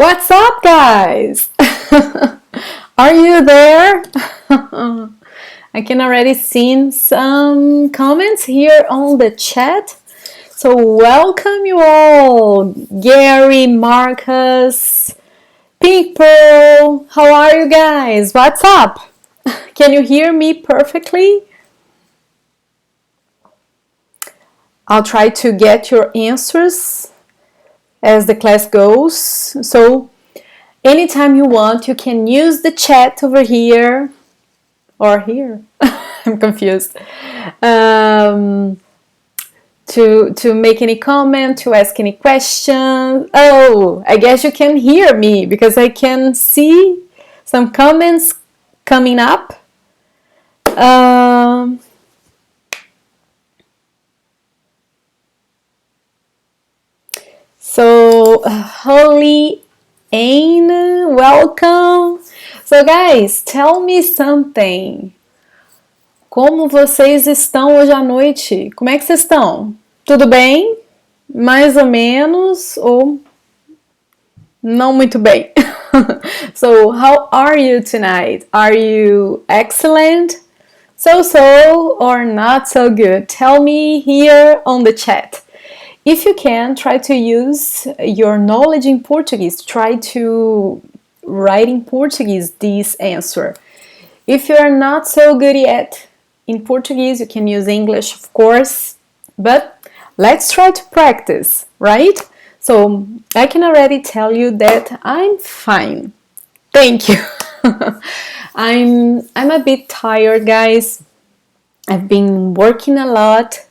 What's up, guys? Are you there? I can already see some comments here on the chat. So welcome you all, Gary, Marcus, Pink Pearl. How are you guys? What's up? Can you hear me perfectly? I'll try to get your answers as the class goes. So anytime you want, you can use the chat over here or here. I'm confused. To make any comment, to ask any question. Oh, I guess you can hear me because I can see some comments coming up. So, Holy Ain, welcome. So, guys, tell me something. Como vocês estão hoje à noite? Como é que vocês estão? Tudo bem? Mais ou menos? Ou não muito bem? So, how are you tonight? Are you excellent? So, or not so good? Tell me here on the chat. If you can, try to use your knowledge in Portuguese. Try to write in Portuguese this answer. If you're not so good yet in Portuguese, you can use English, of course, but let's try to practice, right? So I can already tell you that I'm fine. Thank you. I'm a bit tired, guys. I've been working a lot,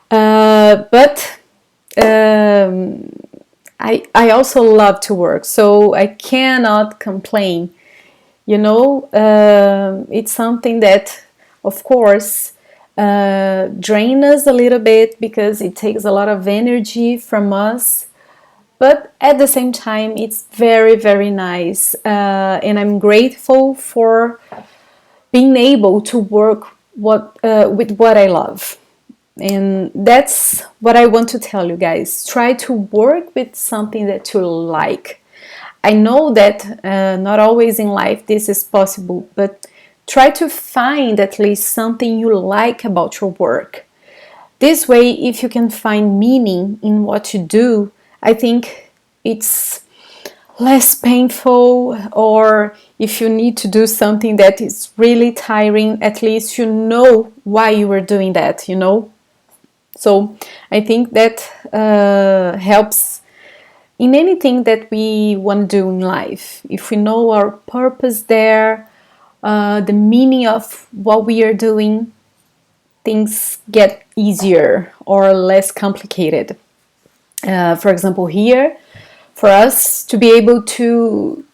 but I also love to work, so I cannot complain. You know, it's something that, of course, drains us a little bit because it takes a lot of energy from us. But at the same time, it's very, very nice. And I'm grateful for being able to work with what I love. And that's what I want to tell you guys. Try to work with something that you like. I know that not always in life this is possible, but try to find at least something you like about your work. This way, if you can find meaning in what you do, I think it's less painful, or if you need to do something that is really tiring, at least you know why you were doing that, you know? So I think that helps in anything that we want to do in life. If we know our purpose there, the meaning of what we are doing, things get easier or less complicated. For example, here, for us to be able to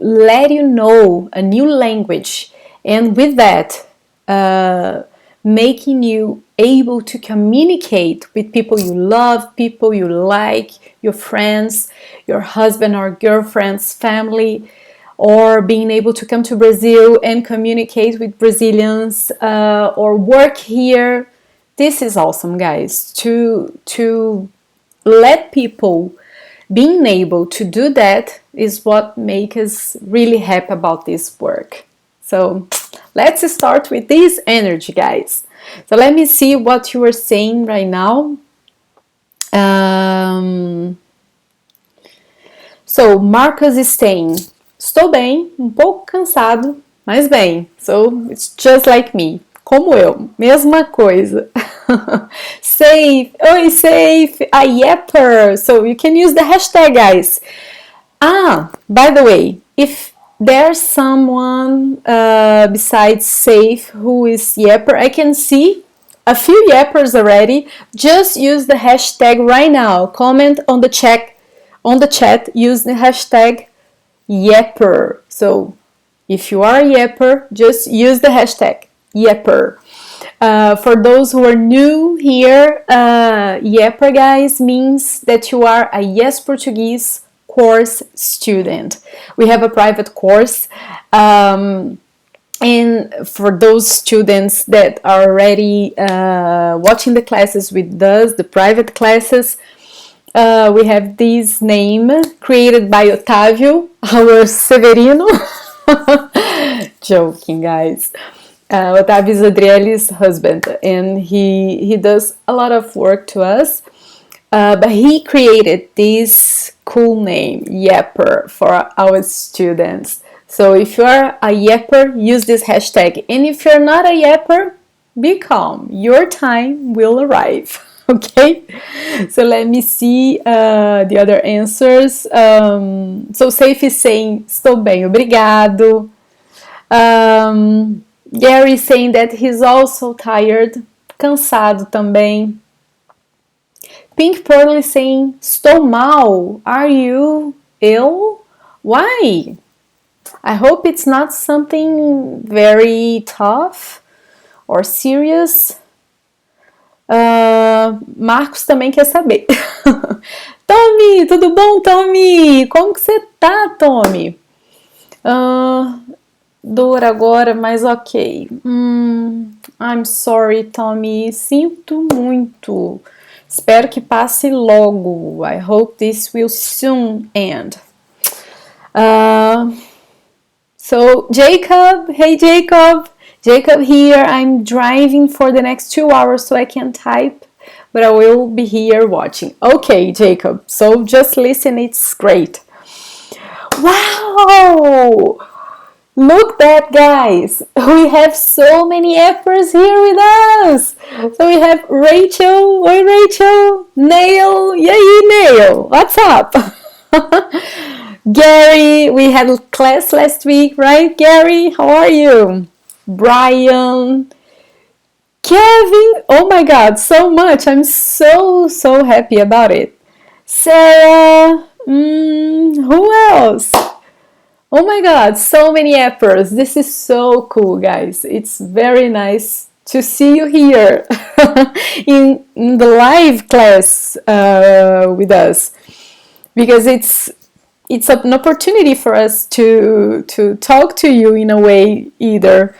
let you know a new language, and with that, making you able to communicate with people you love, people you like, your friends, your husband or girlfriend's family, or being able to come to Brazil and communicate with Brazilians, or work here. This is awesome, guys. To let people being able to do that is what makes us really happy about this work. So let's start with this energy, guys. So let me see what you are saying right now. So Marcus is saying, estou bem, pouco cansado, mas bem. So it's just like me. Como eu, mesma coisa. Safe, oi safe, a yepper. So you can use the hashtag, guys. By the way, if there's someone besides Safe who is Yepper, I can see a few Yeppers already. Just use the hashtag right now. Comment on the chat. Use the hashtag Yepper. So if you are a Yepper, just use the hashtag Yepper. For those who are new here, Yepper, guys, means that you are a Yes Portuguese course student. We have a private course, and for those students that are already watching the classes with us, the private classes, We have this name created by Otávio, our Severino. Joking, guys. Otávio is Adriele's husband, and he does a lot of work to us. But he created this cool name, Yapper, for our students. So if you're a Yapper, use this hashtag. And if you're not a Yapper, be calm. Your time will arrive. Okay? So let me see the other answers. So Safe is saying, estou bem, obrigado. Gary is saying that he's also tired, cansado também. Pink Pearl is saying, estou mal. Are you ill? Why? I hope it's not something very tough or serious. Marcos também quer saber. Tommy, tudo bom, Tommy? Como que você tá, Tommy? Dor agora, mas ok. I'm sorry, Tommy. Sinto muito. Espero que passe logo. I hope this will soon end. So, Jacob, hey Jacob. Jacob here. I'm driving for the next 2 hours so I can type, but I will be here watching. Okay, Jacob. So just listen, it's great. Wow! Look that, guys! We have so many Appers here with us! So we have Rachel. Oi, Rachel! Nail! Yay, Nail! What's up? Gary, we had class last week, right, Gary? How are you? Brian, Kevin, oh my god, so much. I'm so happy about it. Sarah, who else? Oh my god, so many Appers. This is so cool, guys. It's very nice to see you here in the live class with us, because it's an opportunity for us to talk to you in a way either.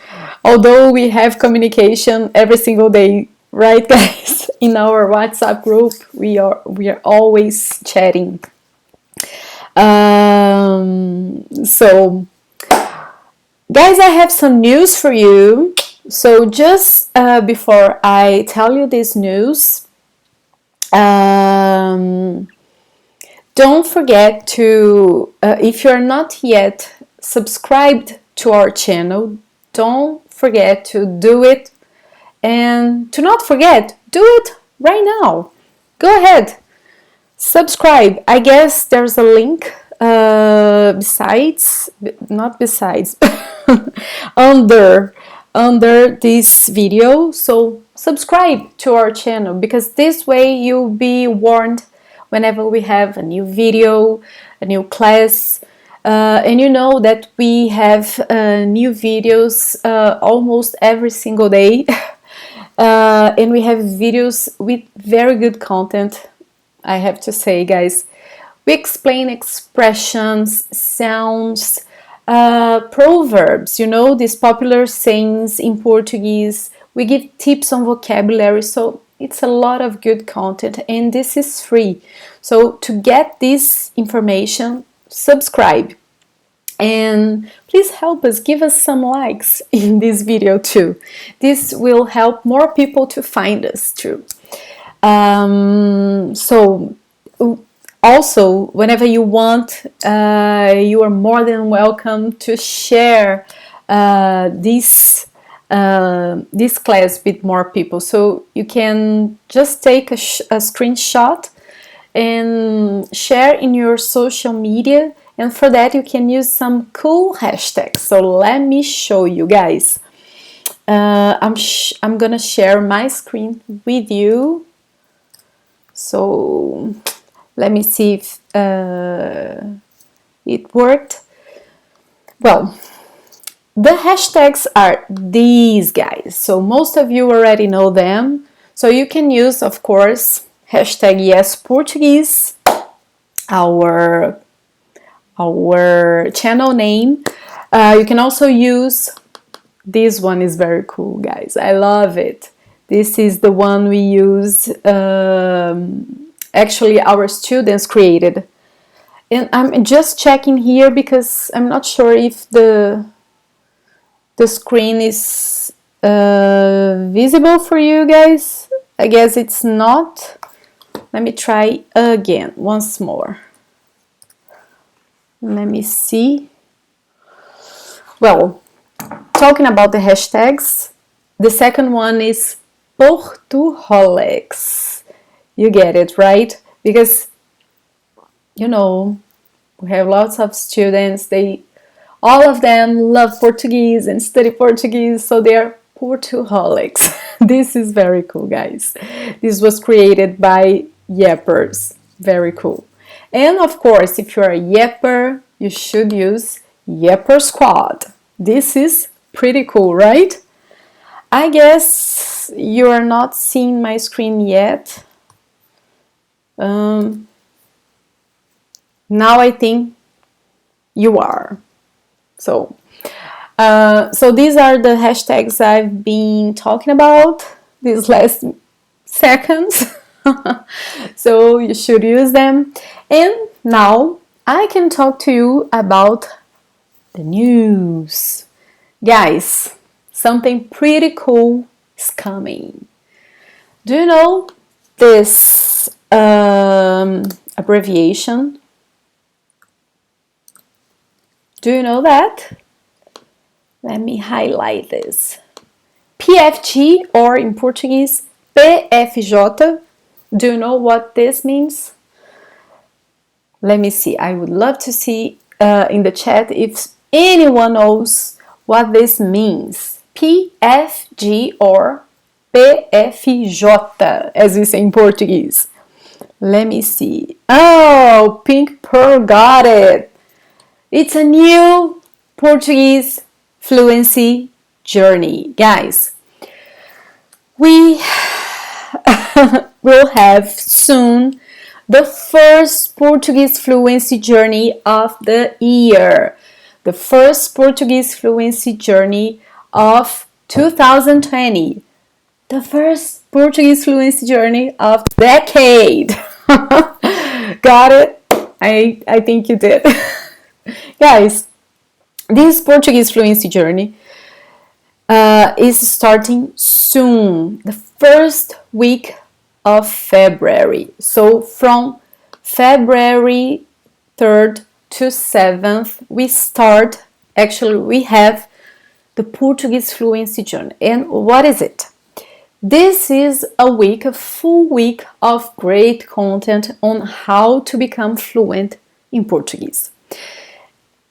Although we have communication every single day, right, guys? In our WhatsApp group, we are always chatting. So, guys, I have some news for you. So just before I tell you this news, don't forget to, if you're not yet subscribed to our channel, don't forget to do it. And to not forget, do it right now. Go ahead, subscribe. I guess there's a link under this video. So subscribe to our channel, because this way you'll be warned whenever we have a new video, a new class, and you know that we have new videos almost every single day, and we have videos with very good content, I have to say, guys. We explain expressions, sounds, proverbs, you know, these popular sayings in Portuguese. We give tips on vocabulary, so it's a lot of good content, and this is free. So to get this information, subscribe, and please help us, give us some likes in this video too. This will help more people to find us too. So also, whenever you want, you are more than welcome to share this class with more people. So you can just take a screenshot and share in your social media, and for that you can use some cool hashtags. So let me show you, guys. I'm gonna share my screen with you. So let me see if it worked. Well, the hashtags are these, guys. So most of you already know them. So you can use, of course, hashtag #YesPortuguese, our channel name. You can also use, this one is very cool, guys. I love it. This is the one we use actually our students created. And I'm just checking here because I'm not sure if the screen is visible for you guys. I guess it's not. Let me try again, once more. Let me see. Well, talking about the hashtags, the second one is Portuholics. You get it, right? Because, you know, we have lots of students, all of them love Portuguese and study Portuguese, so they're Portuholics. This is very cool, guys. This was created by Yappers. Very cool. And of course, if you're a Yapper, you should use Yapper Squad. This is pretty cool, right? I guess you are not seeing my screen yet. Now I think you are. So these are the hashtags I've been talking about these last seconds. So you should use them. And now I can talk to you about the news. Guys, something pretty cool is coming. Do you know this abbreviation? Do you know that? Let me highlight this. PFG, or in Portuguese, PFJ. Do you know what this means? Let me see. I would love to see in the chat if anyone knows what this means. PFG or PFJ, as we say in Portuguese. Let me see. Oh, Pink Pearl got it. It's a new Portuguese fluency journey. Guys, we will have soon the first Portuguese fluency journey of the year. The first Portuguese fluency journey of 2020. The first Portuguese fluency journey of the decade. Got it? I think you did. Guys, this Portuguese fluency journey is starting soon, the first week of February. So from February 3rd to 7th, we have the Portuguese fluency journey. And what is it? This is a full week of great content on how to become fluent in Portuguese.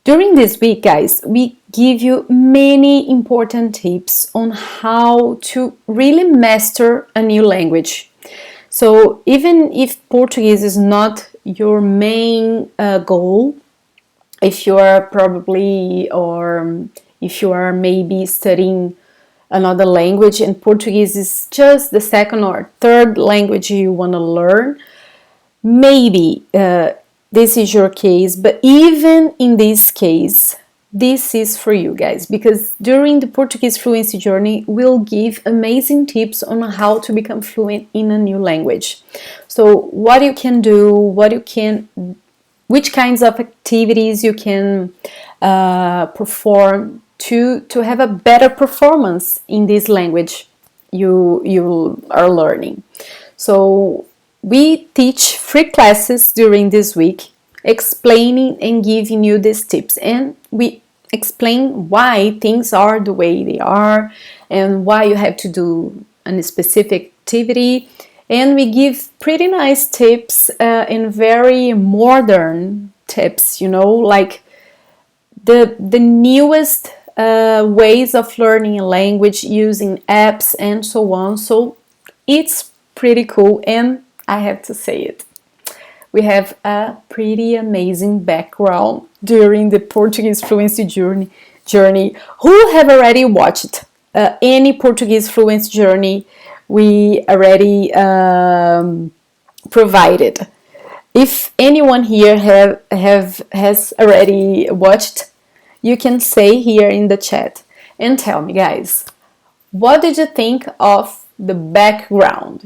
During this week, guys, we give you many important tips on how to really master a new language. So even if Portuguese is not your main goal, if you are maybe studying another language and Portuguese is just the second or third language you want to learn, maybe this is your case, but even in this case, this is for you guys, because during the Portuguese fluency journey, we'll give amazing tips on how to become fluent in a new language. So what you can do, which kinds of activities you can perform to have a better performance in this language you are learning. So we teach free classes during this week, explaining and giving you these tips, and we explain why things are the way they are and why you have to do a specific activity, and we give pretty nice tips and very modern tips, like the newest ways of learning a language using apps and so on. So it's pretty cool, and I have to say it, we have a pretty amazing background during the Portuguese fluency journey. Who have already watched any Portuguese fluency journey we already provided? If anyone here has already watched, you can say here in the chat and tell me, guys, what did you think of the background?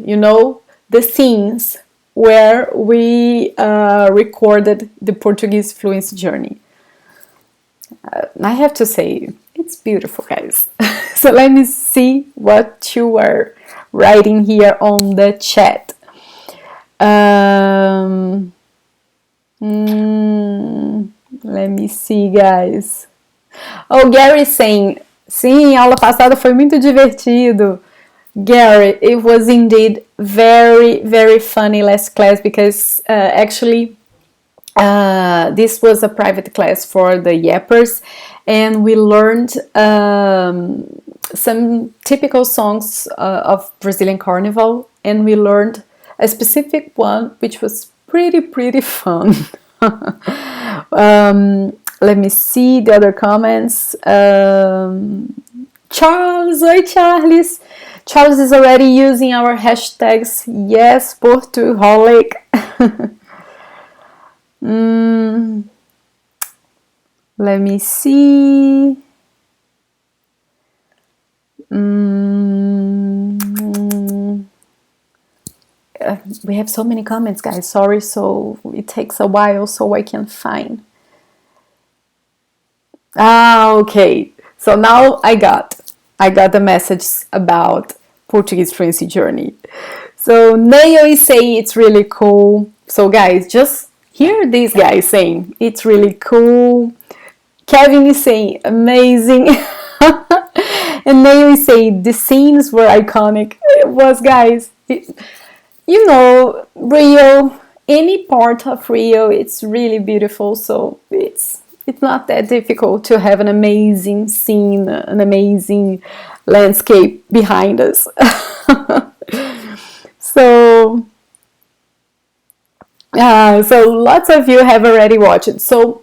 The scenes where we recorded the Portuguese fluency journey. I have to say, it's beautiful, guys. So let me see what you are writing here on the chat. Let me see, guys. Oh, Gary saying, sim, a aula passada foi muito divertido. Gary, it was indeed very, very funny last class because actually this was a private class for the yappers, and we learned some typical songs of Brazilian Carnival, and we learned a specific one which was pretty fun. Let me see the other comments. Charles, oi Charles. Charles is already using our hashtags. Yes, Portuholic. Let me see. We have so many comments, guys. Sorry, so it takes a while so I can find. Okay. So now I got the message about Portuguese fluency journey. So Neo is saying it's really cool. So guys, just hear these guys saying it's really cool. Kevin is saying amazing. And Neo is saying the scenes were iconic. It was, guys. You know, Rio, any part of Rio, it's really beautiful. So it's not that difficult to have an amazing scene, an amazing landscape behind us. So lots of you have already watched it. So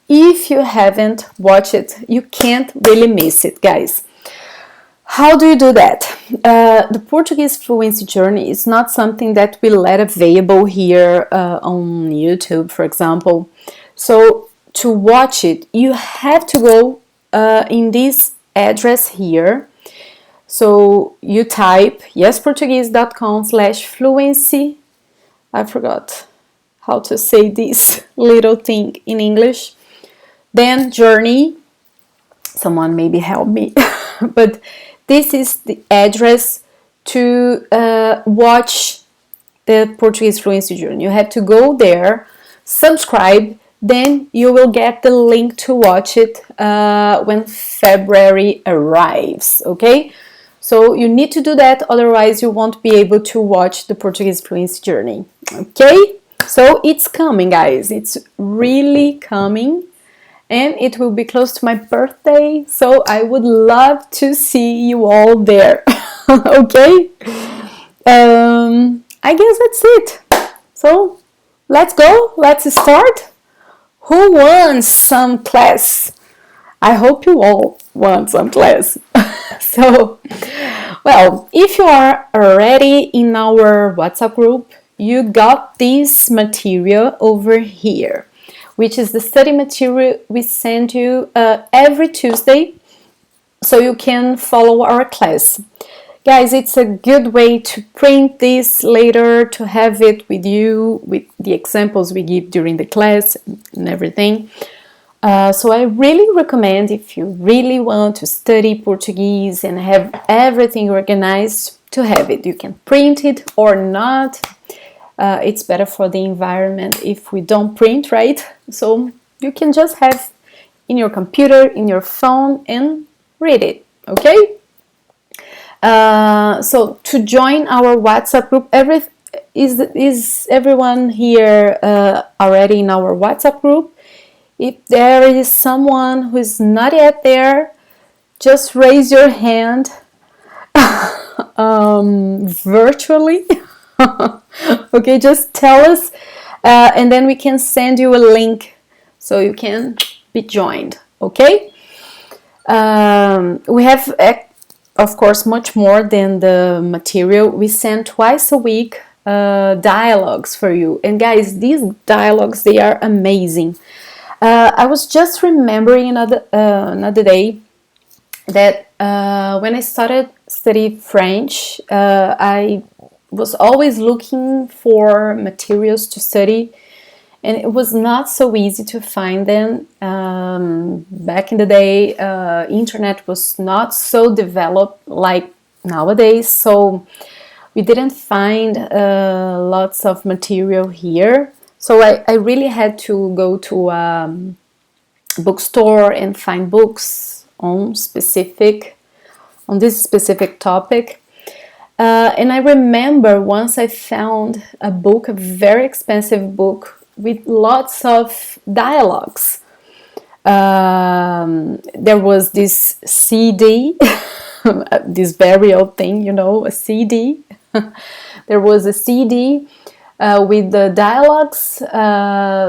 if you haven't watched it, you can't really miss it, guys. How do you do that? The Portuguese fluency journey is not something that we let available here on YouTube, for example. So to watch it, you have to go in this address here. So you type yesportuguese.com/fluency. I forgot how to say this little thing in English. Then journey. Someone maybe help me. But this is the address to watch the Portuguese fluency journey. You have to go there, subscribe, then you will get the link to watch it when February arrives, okay? So you need to do that, otherwise you won't be able to watch the Portuguese fluency journey, okay? So it's coming, guys. It's really coming. And it will be close to my birthday, so I would love to see you all there. Okay? I guess that's it. So let's go. Let's start. Who wants some class? I hope you all want some class. So, well, if you are already in our WhatsApp group, you got this material over here, which is the study material we send you every Tuesday, so you can follow our class. Guys, it's a good way to print this later, to have it with you, with the examples we give during the class and everything. So I really recommend, if you really want to study Portuguese and have everything organized, to have it. You can print it or not. It's better for the environment if we don't print, right? So you can just have in your computer, in your phone, and read it, okay? So to join our WhatsApp group, is everyone here already in our WhatsApp group? If there is someone who is not yet there, just raise your hand virtually. Okay, just tell us, and then we can send you a link so you can be joined, okay? We have, of course, much more than the material. We send twice a week dialogues for you, and guys, these dialogues, they are amazing. I was just remembering another day that when I started studying French, I was always looking for materials to study, and it was not so easy to find them. Back in the day, internet was not so developed like nowadays, so we didn't find lots of material here. So I really had to go to a bookstore and find books on this specific topic. And I remember once I found a book, a very expensive book with lots of dialogues. There was this CD, this very old thing, a CD. There was a CD with the dialogues,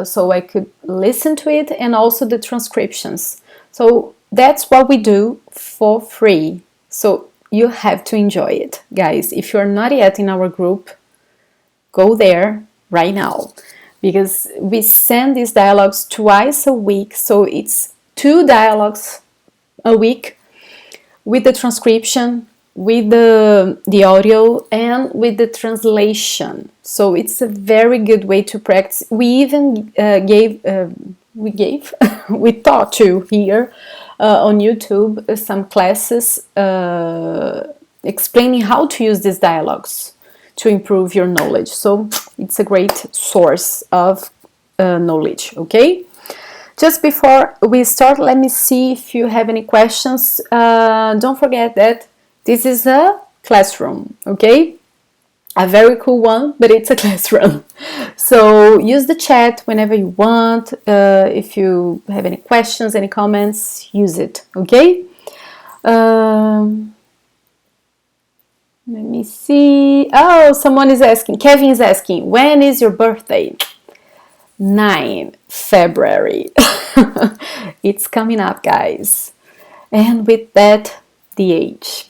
so I could listen to it, and also the transcriptions. So that's what we do for free. So you have to enjoy it, guys. If you're not yet in our group, go there right now, because we send these dialogues twice a week. So it's 2 dialogues a week with the transcription, with the audio, and with the translation. So it's a very good way to practice. We even we taught you here on YouTube some classes explaining how to use these dialogues to improve your knowledge. So it's a great source of knowledge, okay? Just before we start, let me see if you have any questions. Don't forget that this is a classroom, okay? A very cool one, but it's a classroom. So use the chat whenever you want. If you have any questions, any comments, use it, okay? Let me see. Oh, someone is asking. Kevin is asking, when is your birthday? 9 February. It's coming up, guys. And with that, the age.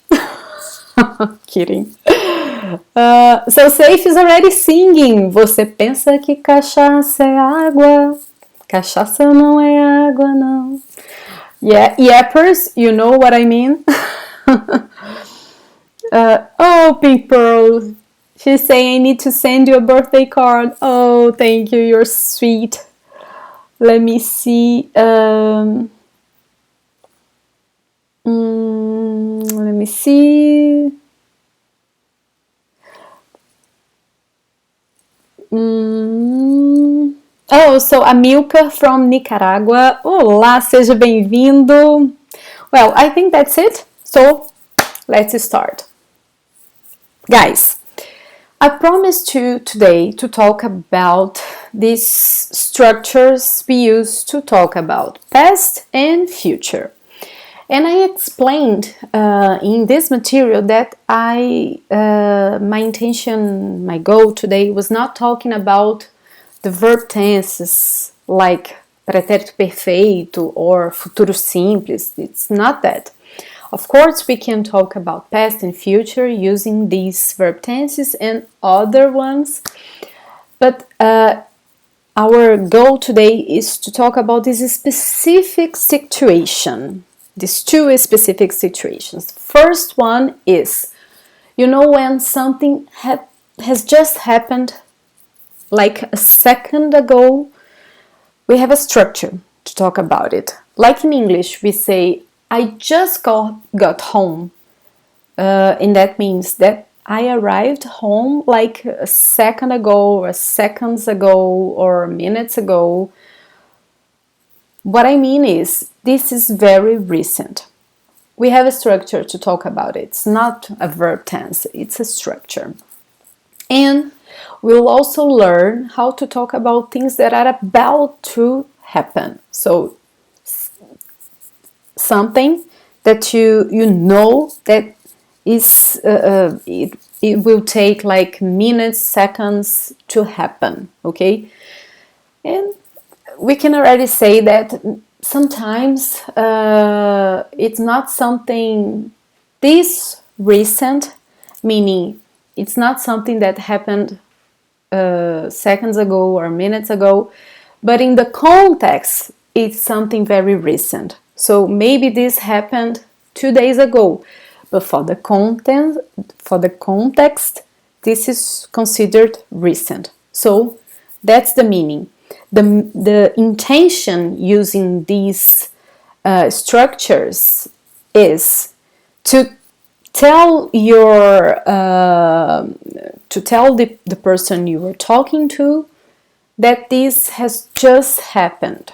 Kidding. So Safe is already singing. Você pensa que cachaça é água? Cachaça não é água, não. Yeah, yappers, you know what I mean? Oh, Pink Pearl. She's saying I need to send you a birthday card. Oh, thank you. You're sweet. Let me see. Let me see. Oh, so Amilcar from Nicaragua. Olá, seja bem-vindo. Well, I think that's it. So, let's start. Guys, I promised you today to talk about these structures we use to talk about past and future. And I explained in this material that my intention, my goal today was not talking about the verb tenses like Pretérito Perfeito or Futuro Simples. It's not that. Of course, we can talk about past and future using these verb tenses and other ones, but our goal today is to talk about this specific situation, these 2 specific situations. First one is, when something has just happened like a second ago, we have a structure to talk about it. Like in English, we say, I just got home, and that means that I arrived home like a second ago, or seconds ago, or minutes ago. What I mean is, this is very recent. We have a structure to talk about it. It's not a verb tense, it's a structure. And we'll also learn how to talk about things that are about to happen. So, something that you know that is it will take like minutes, seconds to happen, okay? And we can already say that sometimes it's not something this recent, meaning it's not something that happened seconds ago or minutes ago, but in the context, it's something very recent. So maybe this happened 2 days ago, but for the context, this is considered recent. So that's the meaning. The intention using these structures is to tell the person you were talking to that this has just happened.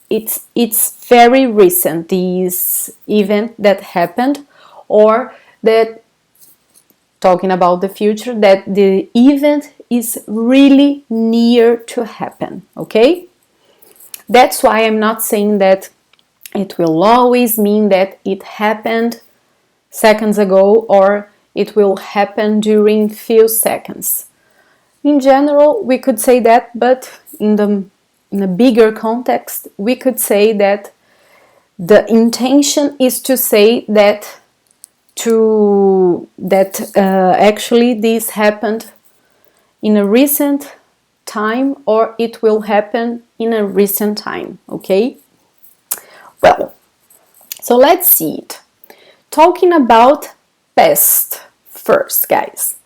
It's very recent, this event that happened, or that, talking about the future, that the event is really near to happen, okay? That's why I'm not saying that it will always mean that it happened seconds ago or it will happen during few seconds. In general, we could say that, but in a bigger context, we could say that the intention is to say that actually this happened in a recent time, or it will happen in a recent time, okay? Well, so let's see it. Talking about past first, guys.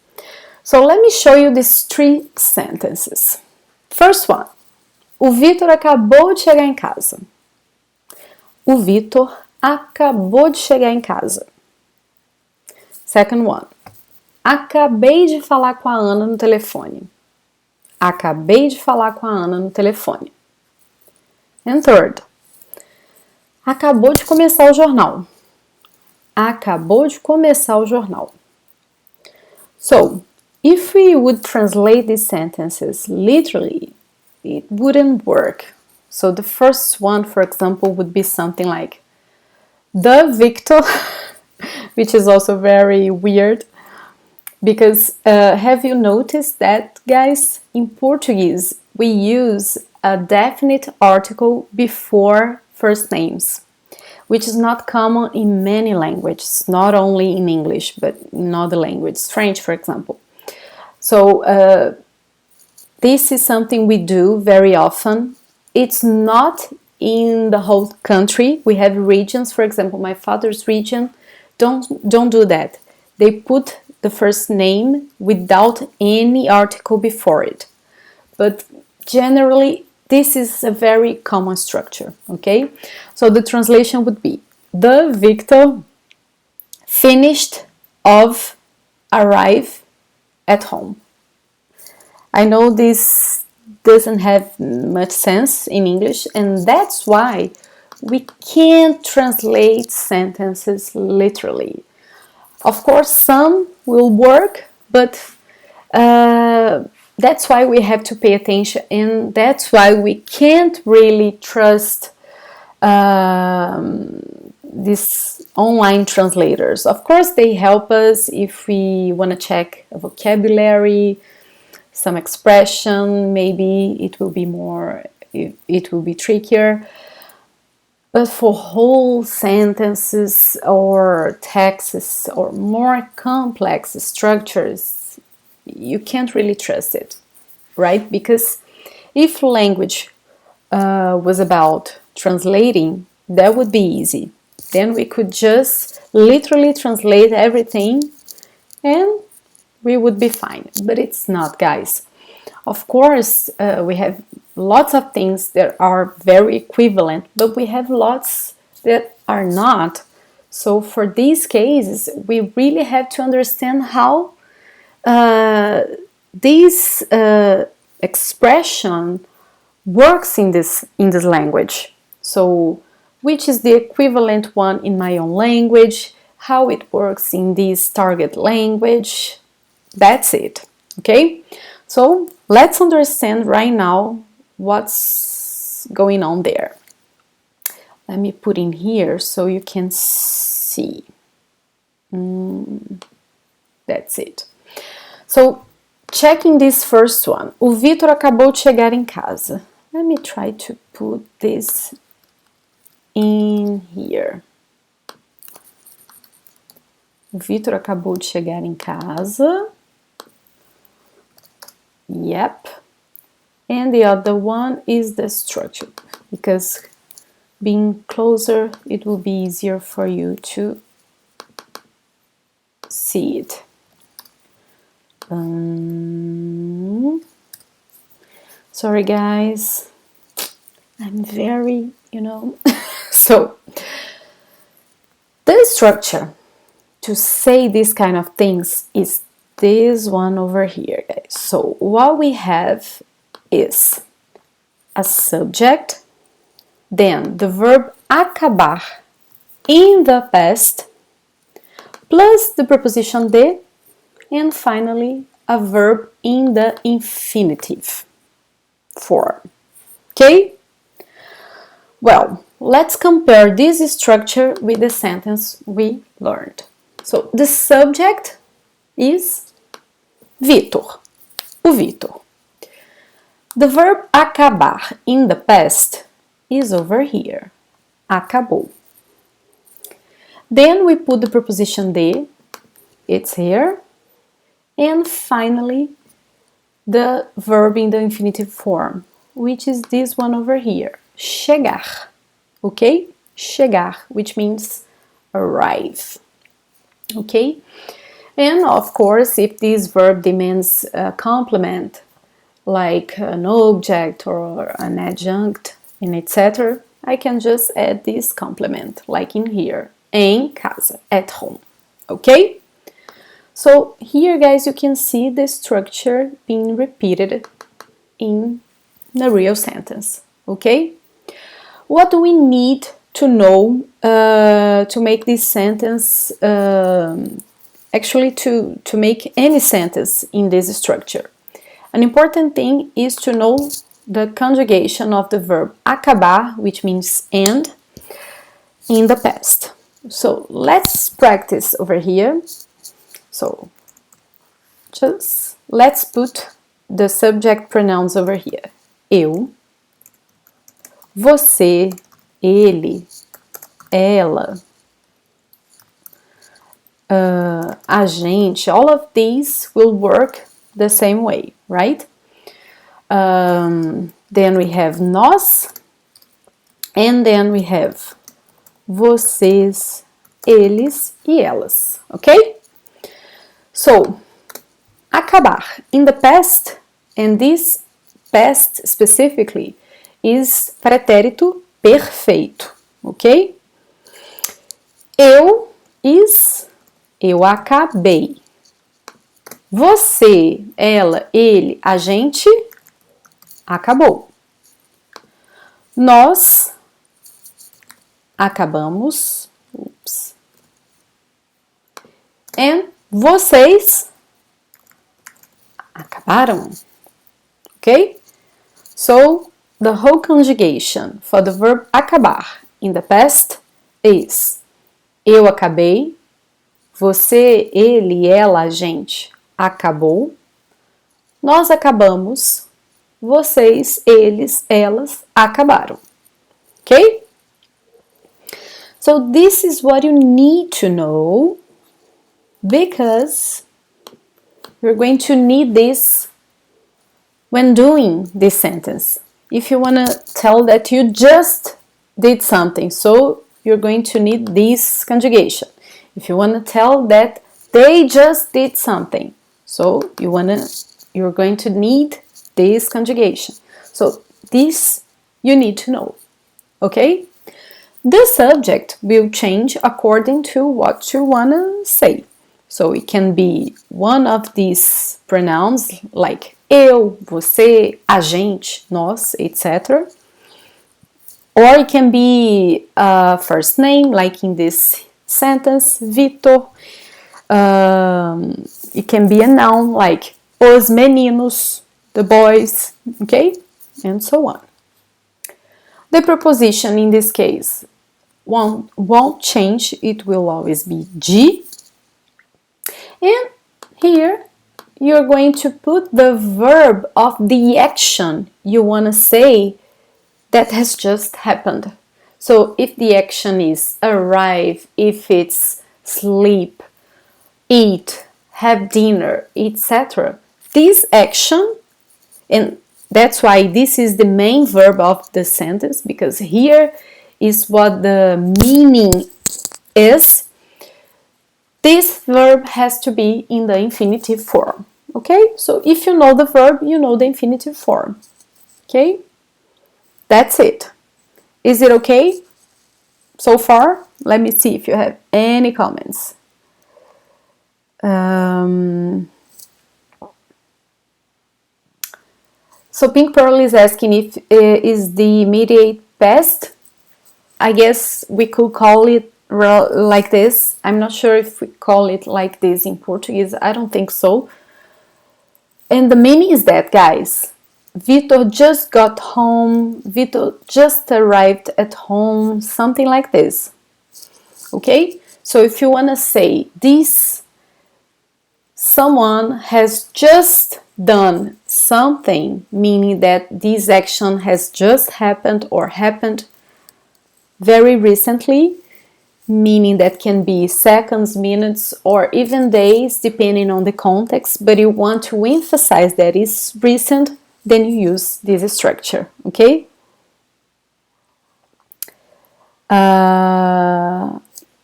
So let me show you these 3 sentences. First one. O Vitor acabou de chegar em casa. O Vitor acabou de chegar em casa. Second one. Acabei de falar com a Ana no telefone. Acabei de falar com a Ana no telefone. And third. Acabou de começar o jornal. Acabou de começar o jornal. So, if we would translate these sentences literally, it wouldn't work. So the first one, for example, would be something like the Victor, which is also very weird, because have you noticed that, guys, in Portuguese we use a definite article before first names, which is not common in many languages, not only in English, but in other languages, French, for example. So this is something we do very often. It's not in the whole country. We have regions, for example, my father's region, don't do that. They put the first name without any article before it. But generally, this is a very common structure, okay? So the translation would be, the Victor finished of arrive at home. I know this doesn't have much sense in English, and that's why we can't translate sentences literally. Of course, some will work, but that's why we have to pay attention, and that's why we can't really trust these online translators. Of course, they help us if we want to check a vocabulary, some expression, maybe it will be trickier. But for whole sentences or texts or more complex structures, you can't really trust it, right? Because if language was about translating, that would be easy. Then we could just literally translate everything and we would be fine. But it's not, guys. Of course, we have lots of things that are very equivalent, but we have lots that are not. So for these cases, we really have to understand how this expression works in this language. So which is the equivalent one in my own language, how it works in this target language. That's it, okay? So let's understand right now what's going on there. Let me put in here so you can see. That's it. So, checking this first one. O Vitor acabou de chegar em casa. Let me try to put this in here. O Vitor acabou de chegar em casa. Yep. And the other one is the structure, because being closer, it will be easier for you to see it. Sorry guys, I'm very, so the structure to say these kind of things is this one over here, guys. So what we have is a subject, then the verb acabar in the past, plus the preposition de, and finally a verb in the infinitive form. Okay? Well, let's compare this structure with the sentence we learned. So the subject is Vitor, o Vitor. The verb acabar in the past is over here, acabou. Then we put the preposition de, it's here, and finally the verb in the infinitive form, which is this one over here, chegar, okay? Chegar, which means arrive, okay? And of course, if this verb demands a complement, like an object or an adjunct, and etc., I can just add this complement, like in here, em casa, at home, okay? So here, guys, you can see the structure being repeated in the real sentence, okay? What do we need to know to make this sentence, actually to make any sentence in this structure? An important thing is to know the conjugation of the verb acabar, which means end, in the past. So let's practice over here. So just let's put the subject pronouns over here. Eu, você, ele, ela, a gente, all of these will work the same way, right? Then we have nós, and then we have vocês, eles e elas, okay? So, acabar in the past, and this past specifically is pretérito perfeito, ok? Eu is eu acabei. Você, ela, ele, a gente acabou. Nós acabamos. Oops. And vocês acabaram. Okay? So, the whole conjugation for the verb acabar in the past is eu acabei, você, ele, ela, a gente acabou, nós acabamos, vocês, eles, elas acabaram. Okay? So this is what you need to know because you're going to need this when doing this sentence. If you want to tell that you just did something, so you're going to need this conjugation. If you want to tell that they just did something, so you're going to need this conjugation. So this you need to know, okay? The subject will change according to what you want to say. So it can be one of these pronouns like eu, você, a gente, nós, etc. Or it can be a first name, like in this sentence, Vitor. It can be a noun like os meninos, the boys, okay? And so on. The preposition in this case won't change, it will always be de. And here you're going to put the verb of the action you want to say that has just happened. So if the action is arrive, if it's sleep, eat, have dinner, etc. This action, and that's why this is the main verb of the sentence, because here is what the meaning is. This verb has to be in the infinitive form, Okay, so if you know the verb, you know the infinitive form. Okay, that's it. Is it okay so far? Let me see if you have any comments. So Pink Pearl is asking if is the immediate past. I guess we could call it like this. I'm not sure if we call it like this in Portuguese. I don't think so. And the meaning is that, guys, Vitor just got home, Vitor just arrived at home, something like this. Okay? So if you want to say this, someone has just done something, meaning that this action has just happened or happened very recently, meaning that can be seconds, minutes, or even days, depending on the context, but you want to emphasize that it's recent, then you use this structure, okay?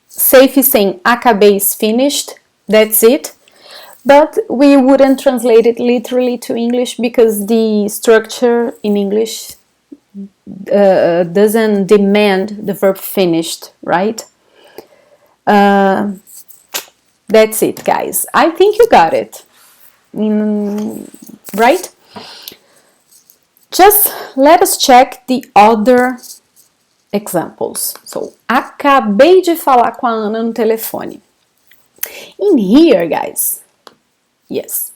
Safe is saying, acabei is finished, that's it. But we wouldn't translate it literally to English because the structure in English doesn't demand the verb finished, right? That's it, guys. I think you got it. Right? Just let us check the other examples. So, acabei de falar com a Ana no telefone. In here, guys, yes.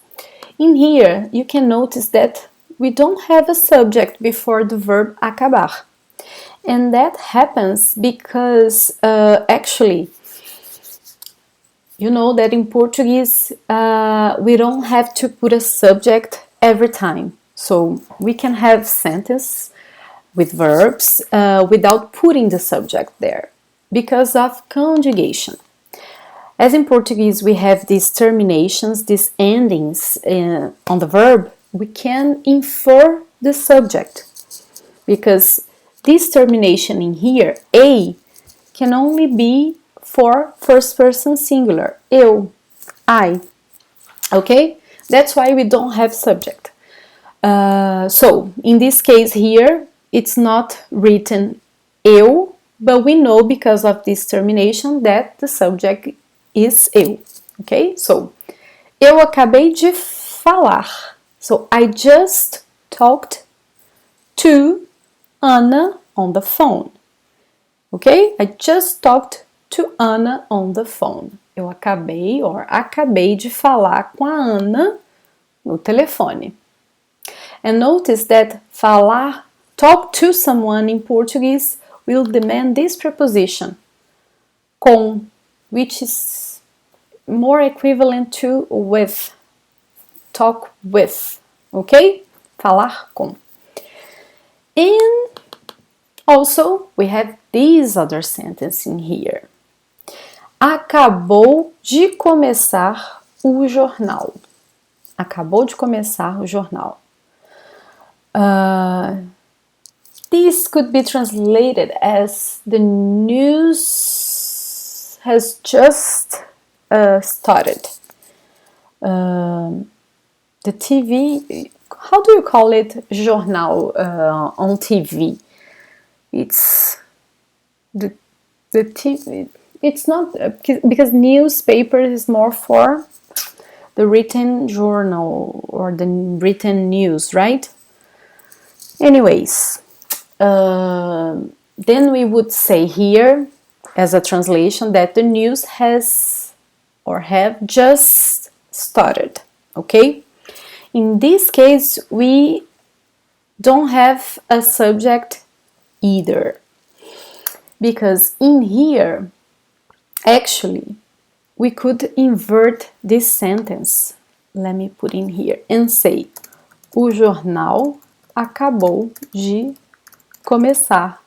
In here, you can notice that we don't have a subject before the verb acabar. And that happens because actually, you know that in Portuguese, we don't have to put a subject every time. So we can have sentence with verbs without putting the subject there because of conjugation. As in Portuguese, we have these terminations, these endings on the verb, we can infer the subject because this termination in here, a, can only be for first person singular, eu, I, okay? That's why we don't have subject. So, in this case here, it's not written eu, but we know because of this termination that the subject is eu, okay? So, eu acabei de falar. So, I just talked to Ana on the phone. Okay? I just talked to Ana on the phone. Eu acabei de falar com a Ana no telefone. And notice that falar, talk to someone in Portuguese will demand this preposition, com, which is more equivalent to with, talk with, okay? Falar com. And also, we have this other sentence in here. Acabou de começar o jornal. Acabou de começar o jornal. This could be translated as the news has just started. The TV, how do you call it, jornal on TV? It's the TV. It's not because newspaper is more for the written journal or the written news, right? Anyways, then we would say here as a translation that the news has or have just started, okay? In this case, we don't have a subject either, because in here, actually, we could invert this sentence. Let me put in here and say, o jornal acabou de começar.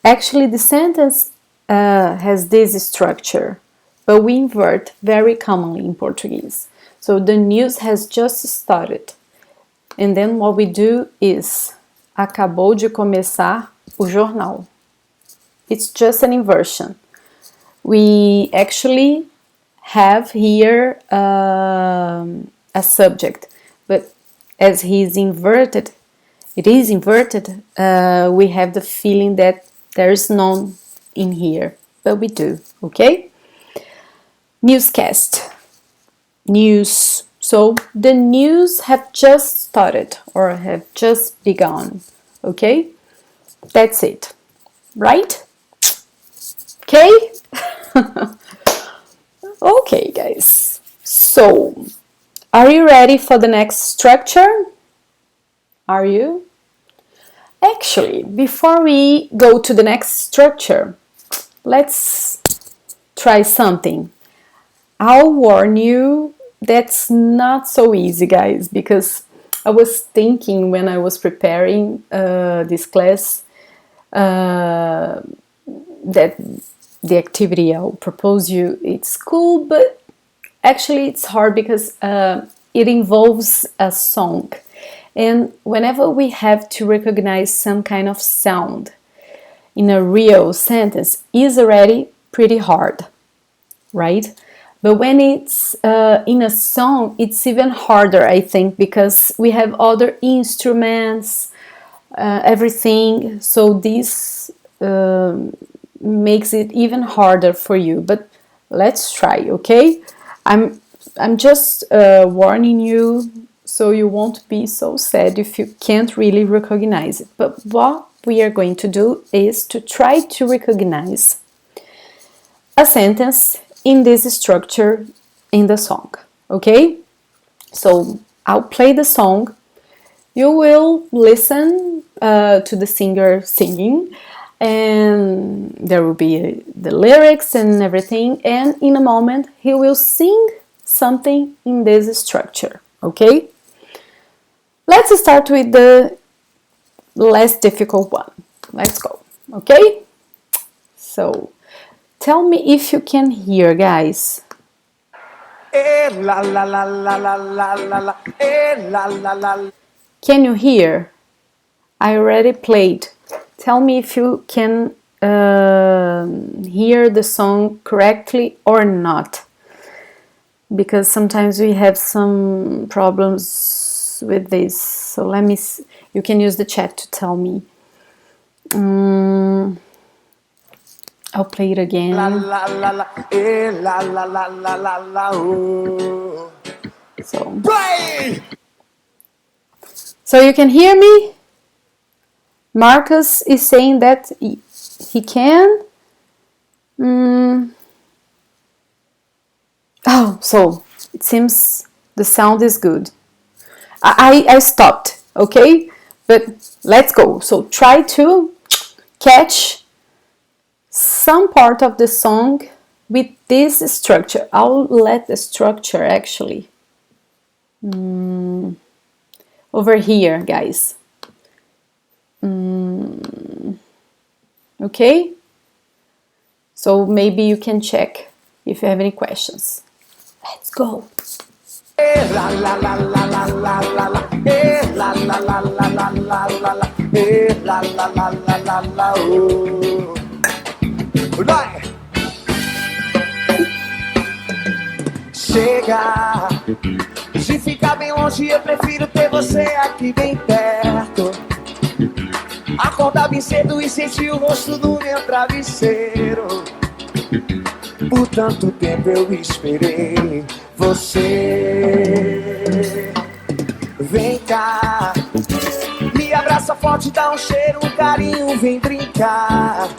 Actually, the sentence has this structure, but we invert very commonly in Portuguese. So the news has just started. And then what we do is, acabou de começar o jornal. It's just an inversion. We actually have here a a subject, but as it is inverted, we have the feeling that there is none in here, but we do, okay? Newscast, news. So the news have just started or have just begun, okay? That's it, right? Okay? Okay, guys. So, are you ready for the next structure? Are you? Actually, before we go to the next structure, let's try something. I'll warn you, that's not so easy, guys, because I was thinking when I was preparing this class that the activity I'll propose you, it's cool, but actually it's hard because it involves a song. And whenever we have to recognize some kind of sound in a real sentence, is already pretty hard, right? But when it's in a song, it's even harder, I think, because we have other instruments, everything. So this makes it even harder for you. But let's try, okay? I'm just warning you so you won't be so sad if you can't really recognize it. But what we are going to do is to try to recognize a sentence in this structure in the song, okay? So I'll play the song. You will listen to the singer singing, and there will be the lyrics and everything, and in a moment he will sing something in this structure, okay? Let's start with the less difficult one. Let's go, okay? So, tell me if you can hear, guys. Can you hear? I already played. Tell me if you can hear the song correctly or not. Because sometimes we have some problems with this. So let me see. You can use the chat to tell me. I'll play it again. So you can hear me? Marcus is saying that he can. Oh, so it seems the sound is good. I stopped, okay? But let's go. So try to catch some part of the song with this structure. I'll let the structure actually over here, guys. Okay? So maybe you can check if you have any questions. Let's go. Chega de ficar bem longe, eu prefiro ter você aqui bem perto. Acordar bem cedo e sentir o rosto no meu travesseiro. Por tanto tempo eu esperei você. Vem cá, me abraça forte, dá um cheiro, um carinho, vem brincar.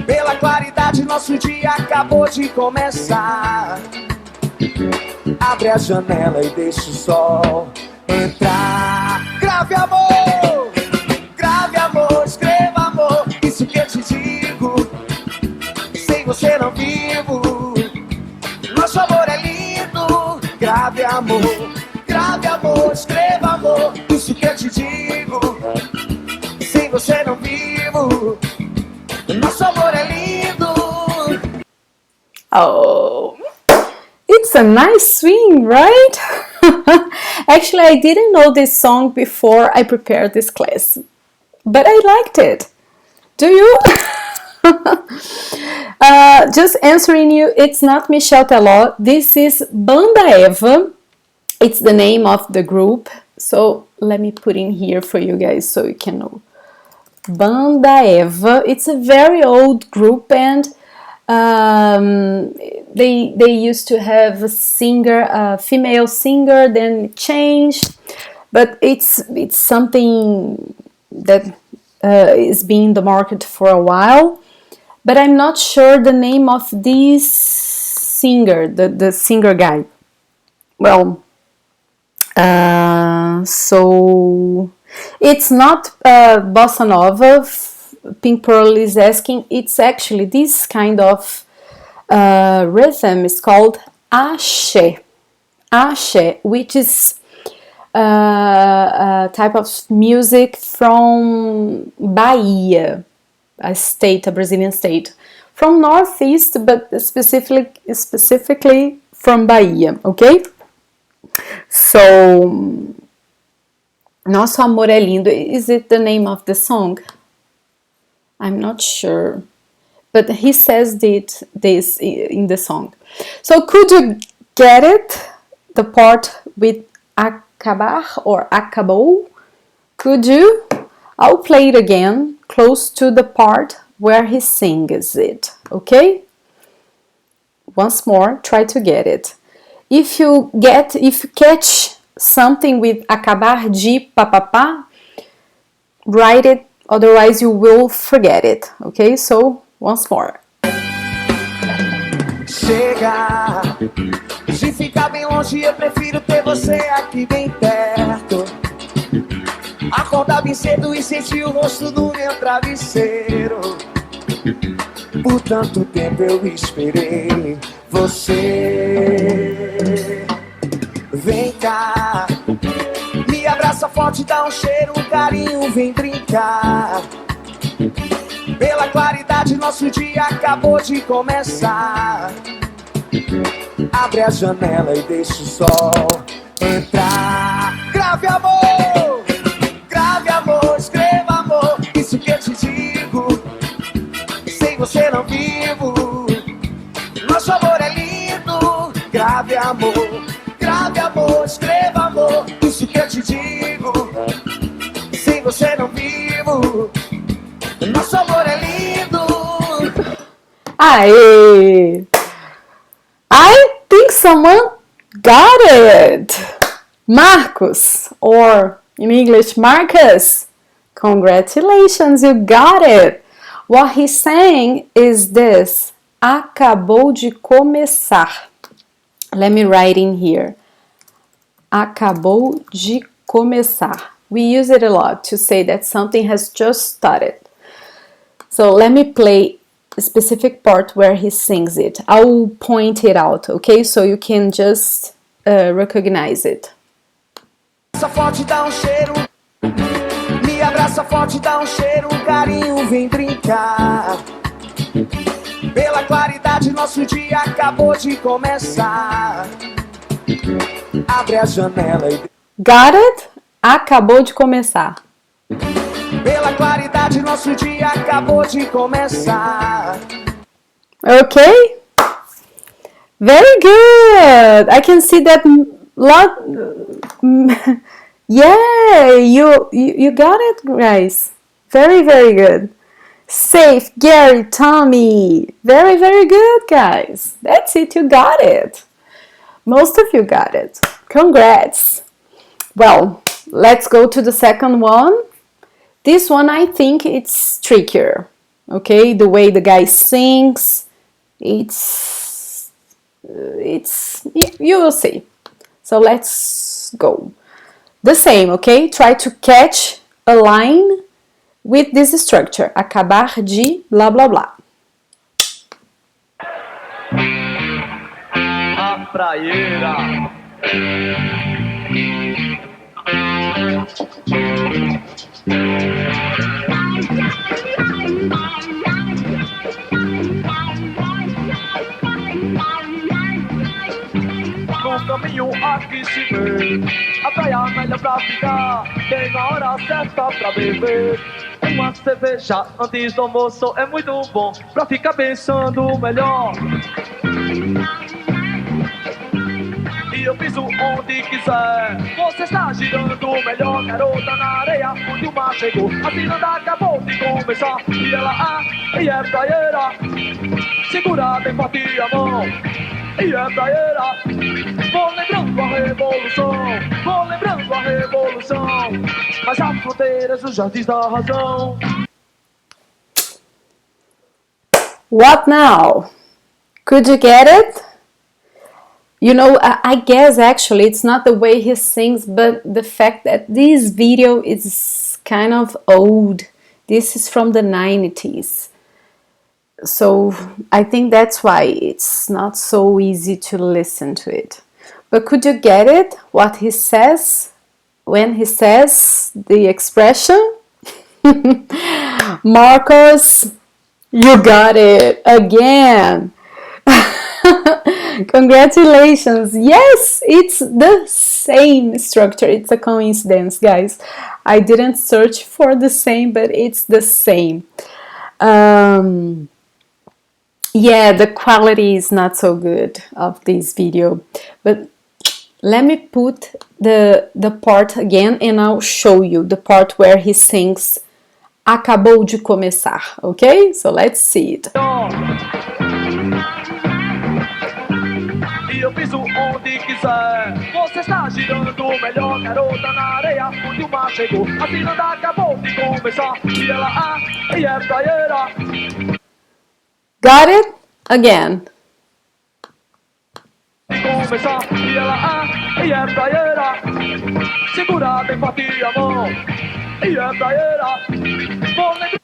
Pela claridade, nosso dia acabou de começar. Abre a janela e deixa o sol entrar. Grave amor, escreva amor. Isso que eu te digo, sem você não vivo. Nosso amor é lindo. Grave amor, escreva amor. Isso que eu te digo, sem você não vivo. Nosso amor é lindo. Oh, it's a nice swing, right? Actually, I didn't know this song before I prepared this class, but I liked it. Do you? Just answering you, it's not Michel Teló. This is Banda Eva. It's the name of the group. So let me put in here for you guys so you can know. Banda Eva. It's a very old group, and they used to have a singer, a female singer, then it changed. But it's something that is being in the market for a while. But I'm not sure the name of this singer, the singer guy. Well, so it's not bossa nova. Pink Pearl is asking. It's actually this kind of rhythm is called axé. Axé, which is a type of music from Bahia, a Brazilian state, from northeast, but specifically from Bahia. Okay. So, Nosso Amor é Lindo, is it the name of the song? I'm not sure, but he says this in the song. So could you get it? The part with acabar or acabou? Could you? I'll play it again, close to the part where he sings it, okay? Once more, try to get it. If you catch something with acabar de papapá, write it, otherwise you will forget it, okay? So, once more. Chega de ficar bem longe, eu prefiro ter você aqui bem perto. Acordar bem cedo e sentir o rosto no meu travesseiro. Por tanto tempo eu esperei você. Vem cá, me abraça forte, dá um cheiro, um carinho, vem brincar. Pela claridade, nosso dia acabou de começar. Abre a janela e deixa o sol entrar. Grave amor, escreva amor, isso que eu te digo. Sem você não vivo, nosso amor é lindo. Grave amor, escreva amor, isso que eu te digo. Sem você não vivo, nosso amor é lindo. Aê! I think someone got it! Marcos, or in English, Marcus, congratulations, you got it! What he's saying is this: acabou de começar. Let me write in here. Acabou de começar. We use it a lot to say that something has just started. So let me play a specific part where he sings it. I will point it out, okay? So you can just recognize it. Forte, dá um cheiro. Me abraça forte, dá um cheiro, um carinho, vem brincar. Pela claridade, nosso dia acabou de começar. Abre a janela e... Got it? Acabou de começar. Pela claridade, nosso dia acabou de começar. Okay? Very good! I can see that lot... Yeah, you got it, guys. Very, very good. Safe, Gary, Tommy. Very, very good, guys. That's it, you got it. Most of you got it. Congrats. Well, let's go to the second one. This one, I think it's trickier. Okay, the way the guy sings, it's you will see. So let's go. The same, okay? Try to catch a line with this structure. Acabar de blá blá blá. A praieira. No caminho aqui se vê a praia melhor pra ficar, bem na hora certa pra beber. Uma cerveja antes do almoço é muito bom pra ficar pensando melhor. e eu piso onde quiser. Você está girando melhor, garota, na areia onde o mar chegou. A ciranda acabou de começar e ela e é praieira. Segura bem forte a mão e é praieira. Vou lembrando a revolução, vou lembrando a revolução. Mas há fronteiras nos jardins da razão. What now? Could you get it? You know, I guess actually it's not the way he sings, but the fact that this video is kind of old. This is from the 90s. So I think that's why it's not so easy to listen to it. But could you get it? What he says when he says the expression? Marcos, you got it again. Congratulations. Yes, it's the same structure. It's a coincidence, guys. I didn't search for the same, but it's the same. Yeah, the quality is not so good of this video, but let me put the part again and I'll show you the part where he sings Acabou de começar, okay? So let's see it. E eu piso onde quiser. Você está girando melhor, garota, na areia onde o mar chegou. A ciranda acabou de começar e ela e é praieira. Got it? Again. Começar e ela e é praieira. Segura bem forte a mão e é praieira. Vou lembrar.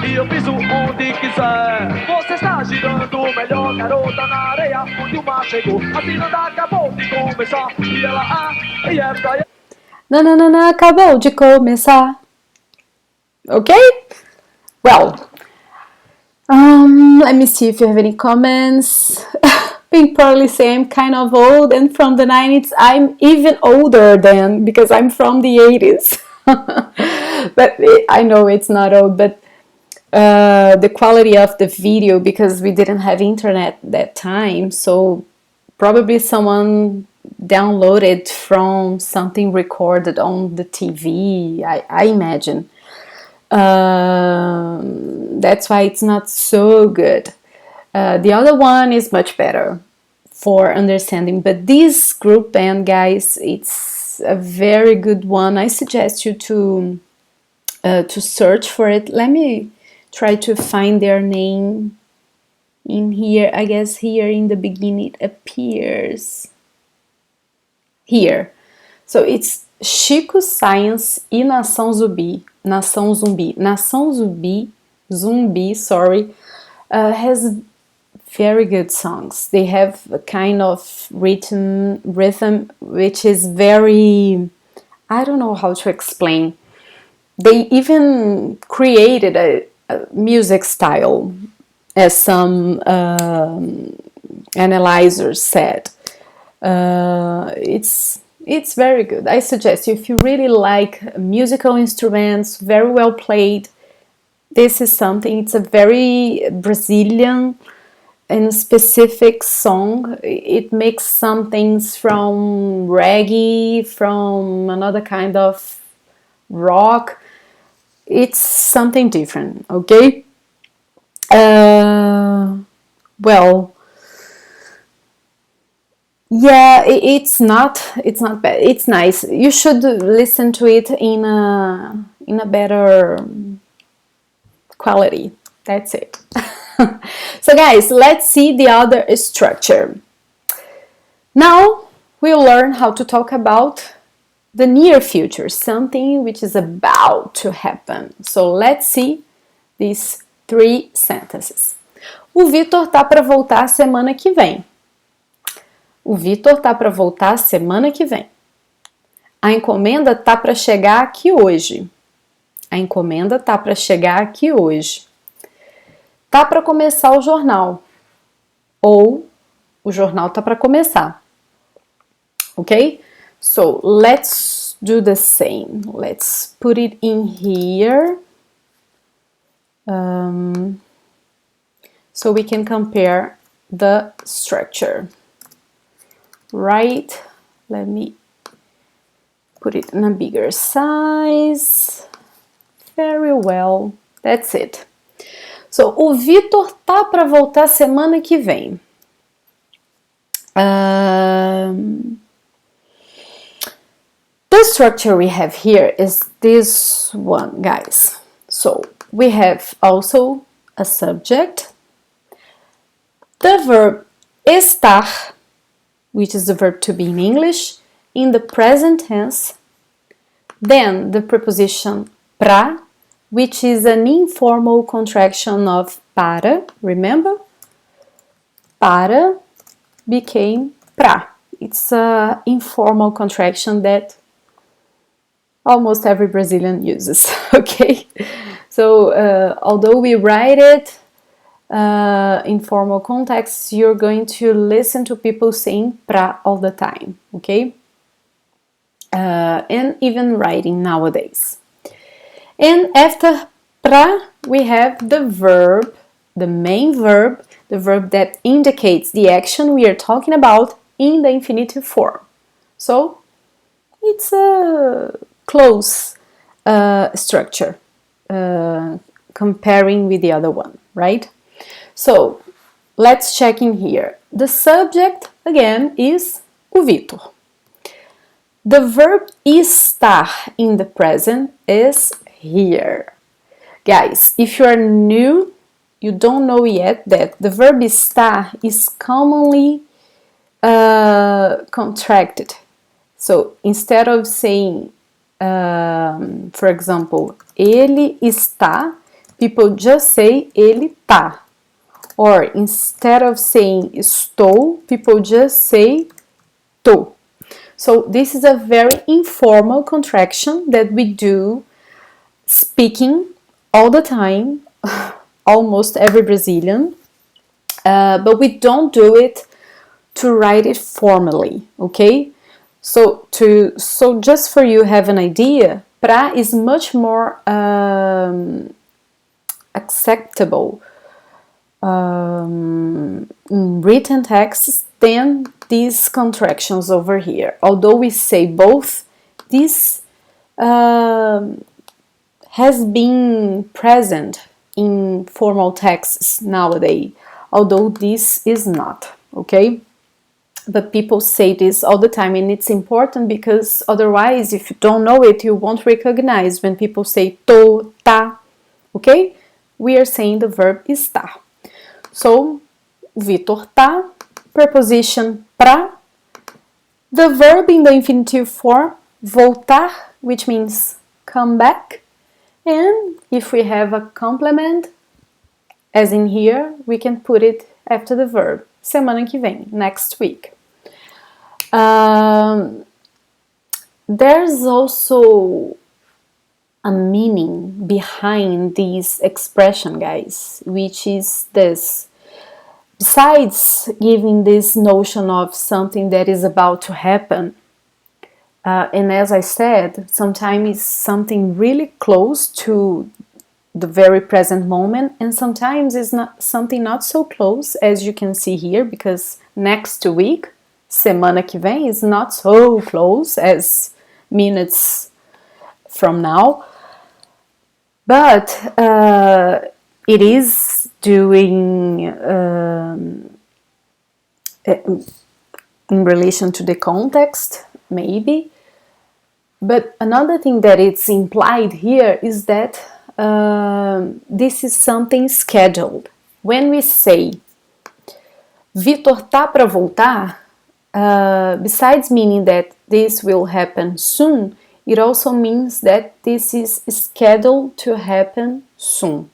E eu piso onde quiser. Você está girando melhor, garota, na areia onde o mar chegou. A ciranda acabou de começar e ela e é praieira. Não, acabou de começar. Okay? Well, let me see if you have any comments. Pink Pearly say I'm kind of old, and from the 90s I'm even older than, because I'm from the 80s. But I know it's not old, but the quality of the video, because we didn't have internet that time, so probably someone downloaded from something recorded on the TV, I imagine. That's why it's not so good. The other one is much better for understanding, but this group band, guys, it's a very good one. I suggest you to search for it. Let me try to find their name in here. I guess here in the beginning it appears here. So it's Chico Science e Nação Zumbi. Nação Zumbi, sorry, has very good songs. They have a kind of rhythm which is very, I don't know how to explain. They even created a music style, as some analyzers said. It's very good. I suggest you, if you really like musical instruments, very well played, this is something. It's a very Brazilian and specific song. It makes some things from reggae, from another kind of rock. It's something different, okay? Well, yeah, it's not bad. It's nice. You should listen to it in a better quality. That's it. So guys, let's see the other structure. Now we'll learn how to talk about the near future, something which is about to happen. So let's see these 3 sentences. O Vitor tá para voltar semana que vem. O Vitor tá para voltar semana que vem. A encomenda tá para chegar aqui hoje. A encomenda tá para chegar aqui hoje. Tá para começar o jornal. Ou o jornal tá para começar. Okay? So let's do the same. Let's put it in here. So we can compare the structure. right? Let me put it in a bigger size. Very well. That's it. So, o Vitor tá para voltar semana que vem. The structure we have here is this one, guys. So, we have also a subject, the verb estar, which is the verb to be in English, in the present tense, then the preposition pra, which is an informal contraction of para, remember? Para became pra. It's an informal contraction that almost every Brazilian uses, okay? So, although we write it in formal contexts, you're going to listen to people saying pra all the time, okay? And even writing nowadays. And after pra, we have the verb, the main verb, the verb that indicates the action we are talking about in the infinitive form. So, it's a close structure comparing with the other one, right? So, let's check in here. The subject, again, is o Vitor. The verb estar in the present is here. Guys, if you are new, you don't know yet that the verb estar is commonly contracted. So, instead of saying, for example, ele está, people just say ele tá. Or instead of saying estou, people just say tô. So, this is a very informal contraction that we do speaking all the time, almost every Brazilian, but we don't do it to write it formally, okay? So just for you have an idea, pra is much more acceptable in written texts than these contractions over here. Although we say both, this has been present in formal texts nowadays, although this is not, okay? But people say this all the time, and it's important because otherwise, if you don't know it, you won't recognize when people say tô, tá, okay? We are saying the verb estar. So, Vitor tá, preposition pra, the verb in the infinitive form, voltar, which means come back, and if we have a complement, as in here, we can put it after the verb, semana que vem, next week. There's also a meaning behind this expression, guys, which is this. Besides giving this notion of something that is about to happen, and as I said, sometimes it's something really close to the very present moment, and sometimes it's not something not so close, as you can see here, because next week, semana que vem, is not so close as minutes from now, but it is doing in relation to the context, maybe. But another thing that it's implied here is that this is something scheduled. When we say Vitor tá para voltar, besides meaning that this will happen soon, it also means that this is scheduled to happen soon.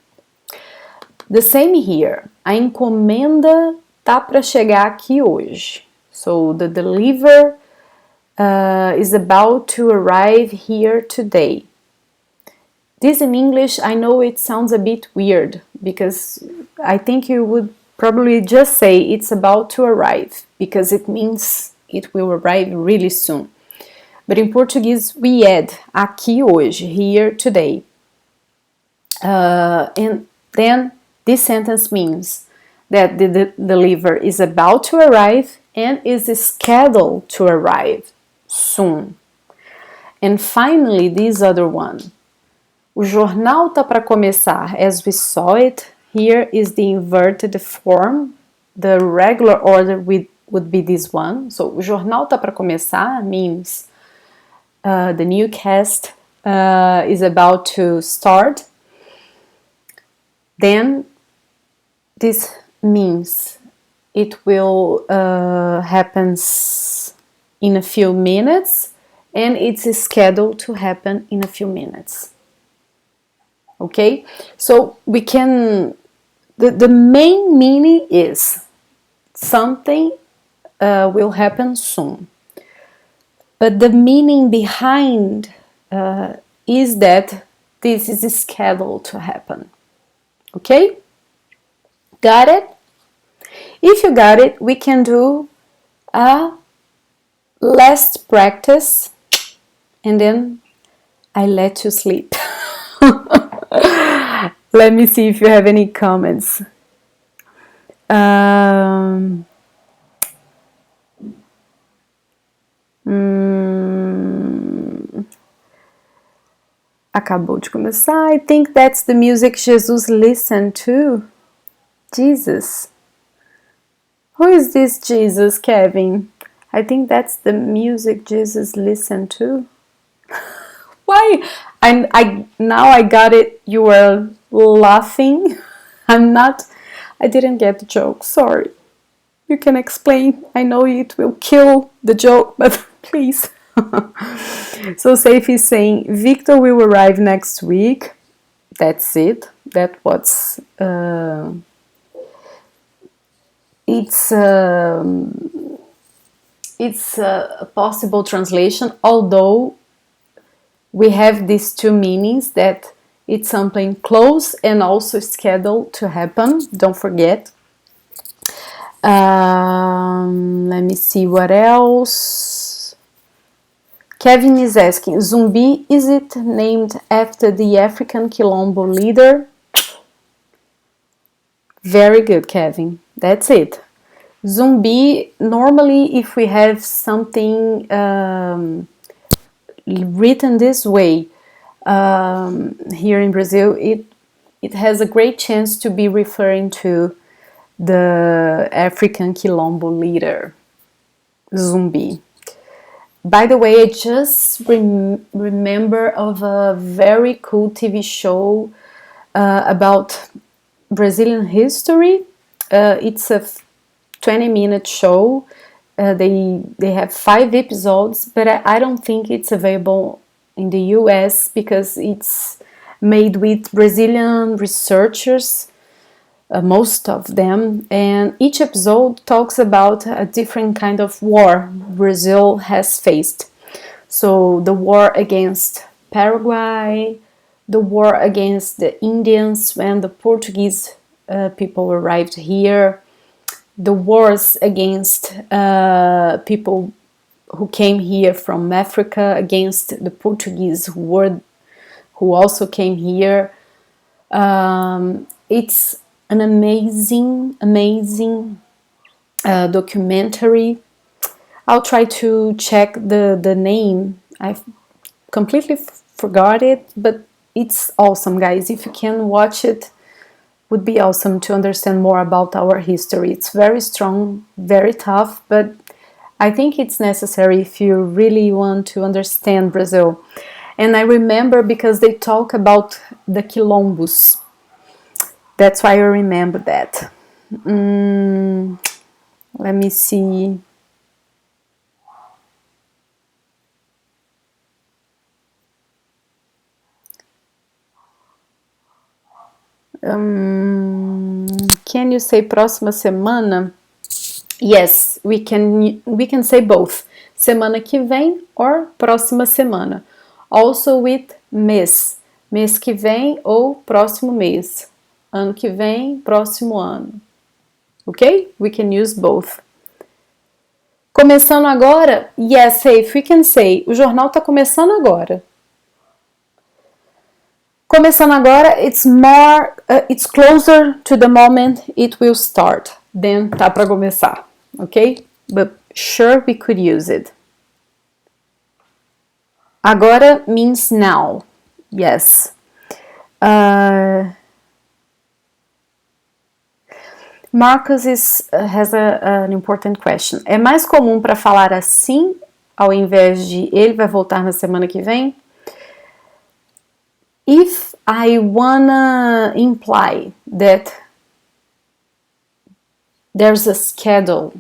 The same here. A encomenda tá para chegar aqui hoje. So the deliver is about to arrive here today. This in English, I know it sounds a bit weird because I think you would probably just say it's about to arrive because it means it will arrive really soon. But in Portuguese, we add aqui hoje, here today. And then this sentence means that the deliver is about to arrive and is scheduled to arrive soon. And finally, this other one. O jornal tá para começar. As we saw it, here is the inverted form. The regular order would be this one. So, o jornal tá para começar means the newscast is about to start. Then, this means it will happen in a few minutes, and it's scheduled to happen in a few minutes. Okay, so we can, the main meaning is something will happen soon, but the meaning behind is that this is scheduled to happen. Okay, got it? If you got it, we can do a last practice and then I let you sleep. Let me see if you have any comments. Acabou de começar. I think that's the music Jesus listened to. Jesus. Who is this Jesus, Kevin? I think that's the music Jesus listened to. Why? Now I got it. You were laughing. I didn't get the joke. Sorry. You can explain. I know it will kill the joke, but please. So Safe is saying, Victor will arrive next week. That's it. That was... It's a possible translation, although we have these two meanings, that it's something close and also scheduled to happen. Don't forget. Let me see what else. Kevin is asking, Zumbi, is it named after the African Quilombo leader? Very good, Kevin. That's it. Zumbi, normally if we have something written this way here in Brazil, it has a great chance to be referring to the African Quilombo leader, Zumbi. By the way, I just remember of a very cool TV show about Brazilian history. It's a 20-minute show. They have 5 episodes, but I don't think it's available in the US because it's made with Brazilian researchers, most of them, and each episode talks about a different kind of war Brazil has faced. So the war against Paraguay, the war against the Indians when the Portuguese people arrived here, the wars against people who came here from Africa, against the Portuguese who also came here. It's an amazing documentary. I'll try to check the name. I've completely forgot it, but it's awesome, guys. If you can watch it, would be awesome to understand more about our history. It's very strong, very tough, but I think it's necessary if you really want to understand Brazil. And I remember because they talk about the Quilombos. That's why I remember that. Let me see. Can you say próxima semana? Yes, we can say both. Semana que vem or próxima semana. Also with mês. Mês que vem ou próximo mês. Ano que vem, próximo ano. Ok? We can use both. Começando agora? Yes, Safe, we can say. O jornal está começando agora. Começando agora, it's closer to the moment it will start. Then tá para começar, ok? but sure we could use it. Agora means now. Yes. Marcus has an important question. É mais comum para falar assim, ao invés de ele vai voltar na semana que vem? If I wanna imply that there's a schedule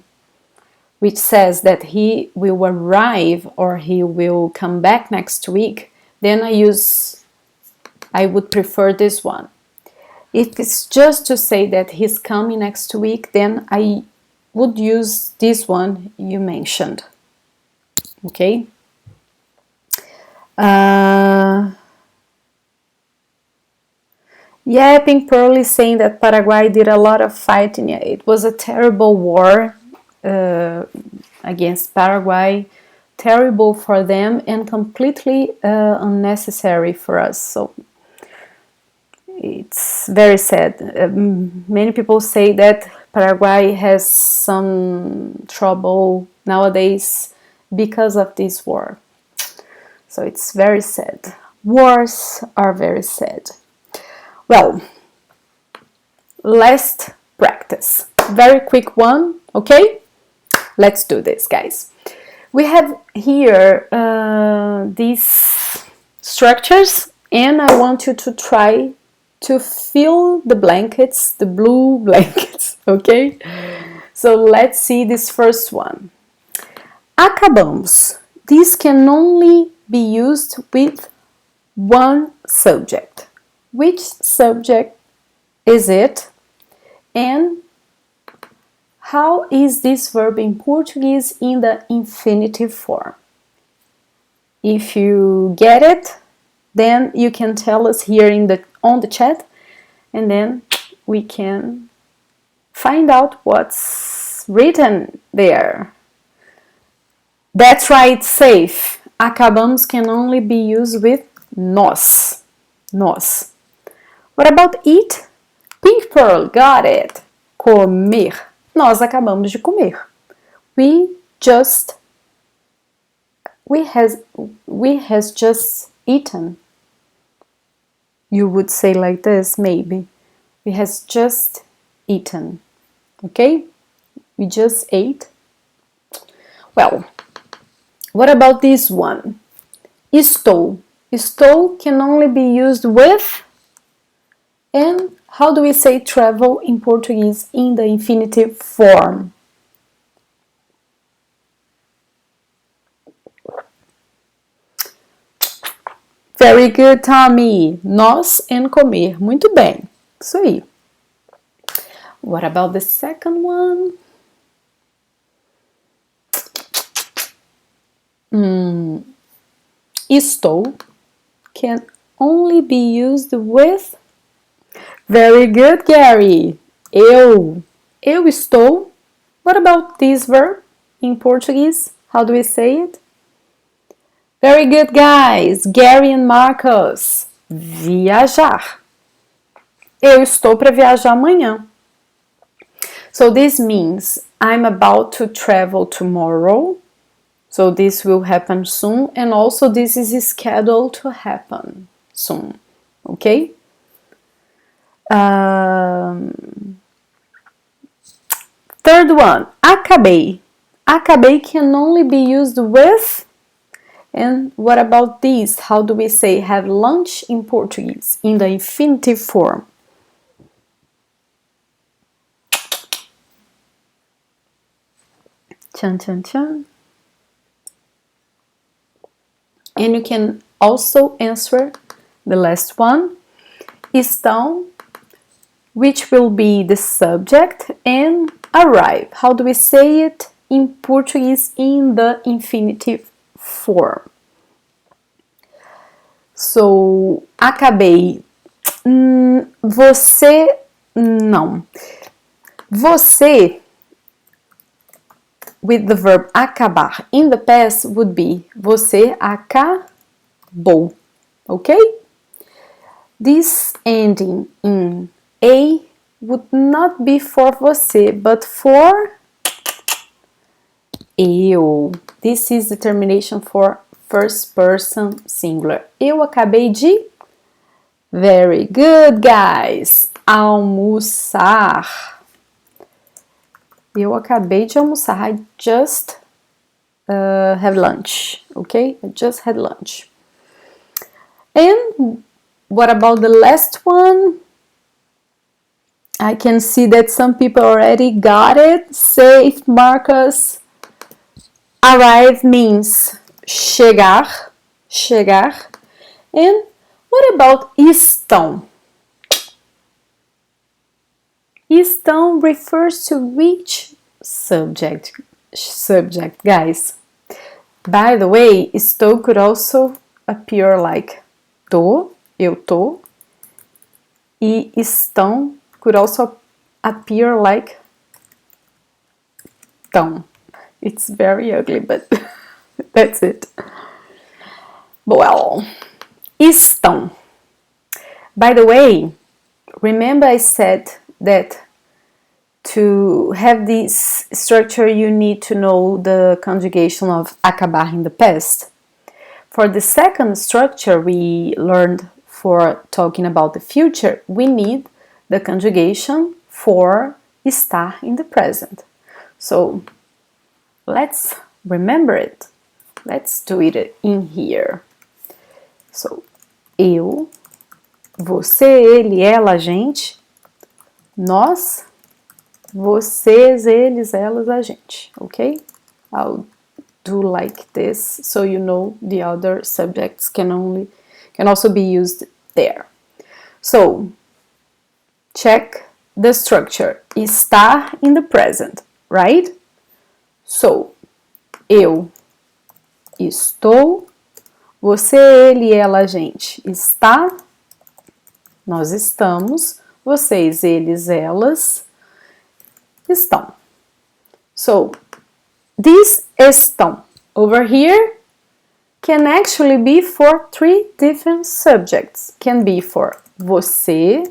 which says that he will arrive or he will come back next week, then I would prefer this one. If it's just to say that he's coming next week, then I would use this one you mentioned. Okay? Yeah, Pink Pearl is saying that Paraguay did a lot of fighting. Yeah, it was a terrible war against Paraguay, terrible for them and completely unnecessary for us. So it's very sad. Many people say that Paraguay has some trouble nowadays because of this war. So it's very sad. Wars are very sad. Well, last practice. Very quick one, okay? Let's do this, guys. We have here these structures, and I want you to try to fill the blankets, the blue blankets, okay? So let's see this first one. Acabamos. This can only be used with one subject. Which subject is it? And how is this verb in Portuguese in the infinitive form? If you get it, then you can tell us here on the chat, and then we can find out what's written there. That's right, safe. Acabamos can only be used with nós. Nós. What about eat? Pink Pearl, got it. Comer. Nós acabamos de comer. We has just eaten. You would say like this, maybe. We has just eaten. Okay? We just ate. Well, what about this one? Estou. Estou can only be used with. And how do we say travel in Portuguese in the infinitive form? Very good, Tommy. Nós and comer. Muito bem. Isso aí. What about the second one? Estou can only be used with. Very good, Gary. Eu. Eu estou. What about this verb in Portuguese? How do we say it? Very good, guys. Gary and Marcos. Viajar. Eu estou para viajar amanhã. So this means I'm about to travel tomorrow. So this will happen soon. And also this is scheduled to happen soon. Okay? Third one. Acabei. Acabei can only be used with. And what about this? How do we say have lunch in Portuguese in the infinitive form? Tchan, tchan, tchan. And you can also answer the last one. Estão, which will be the subject, and arrive. How do we say it in Portuguese in the infinitive form? So, acabei. Você, não. Você, with the verb acabar in the past would be você acabou. Okay? This ending in a would not be for você, but for Eu. This is the termination for first person singular. Eu acabei de. Very good, guys. Almoçar. Eu acabei de almoçar. I just have lunch. Okay? I just had lunch. And what about the last one? I can see that some people already got it. Safe, Marcus. Arrive means chegar, chegar. And what about estão? Estão refers to which subject? Subject, guys. By the way, estou could also appear like tô, eu tô. E estão could also appear like tão. It's very ugly, but that's it. Well, estão. By the way, remember I said that to have this structure you need to know the conjugation of acabar in the past. For the second structure we learned for talking about the future, we need the conjugation for estar in the present. So let's remember it. Let's do it in here. So, eu, você, ele, ela, a gente, nós, vocês, eles, elas, a gente. Okay? I'll do like this so you know the other subjects can also be used there. So, check the structure. Estar in the present, right? So, eu estou, você, ele, ela, a gente está, nós estamos, vocês, eles, elas estão. So, these estão over here can actually be for three different subjects. Can be for você,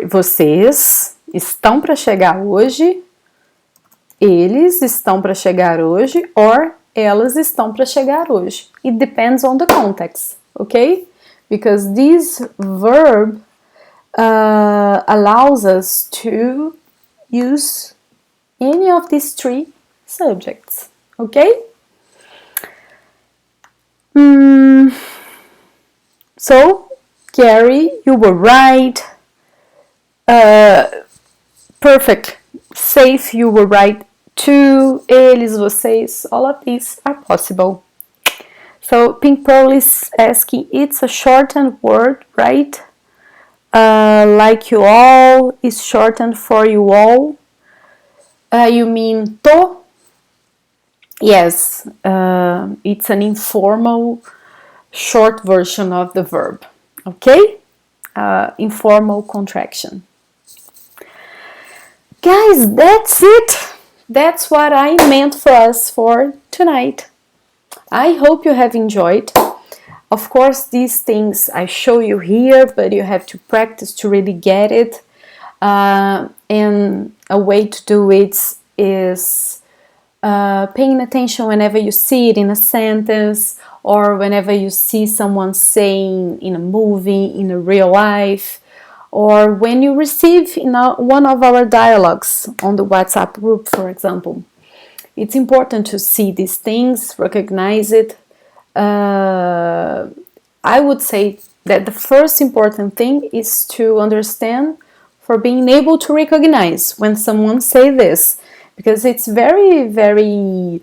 vocês estão para chegar hoje, eles estão para chegar hoje, or elas estão para chegar hoje. It depends on the context, okay? Because this verb allows us to use any of these three subjects, okay? So, Gary, you were right. Perfect. Safe, you were right too. Eles, vocês, all of these are possible. So, Pink Pearl is asking, it's a shortened word, right? Like you all is shortened for you all. You mean to? Yes, it's an informal short version of the verb, okay? Informal contraction. Guys, that's it. That's what I meant for us for tonight. I hope you have enjoyed. Of course, these things I show you here, but you have to practice to really get it. And a way to do it is paying attention whenever you see it in a sentence or whenever you see someone saying in a movie, in a real life, or when you receive one of our dialogues on the WhatsApp group, for example. It's important to see these things, recognize it. I would say that the first important thing is to understand for being able to recognize when someone say this, because it's very, very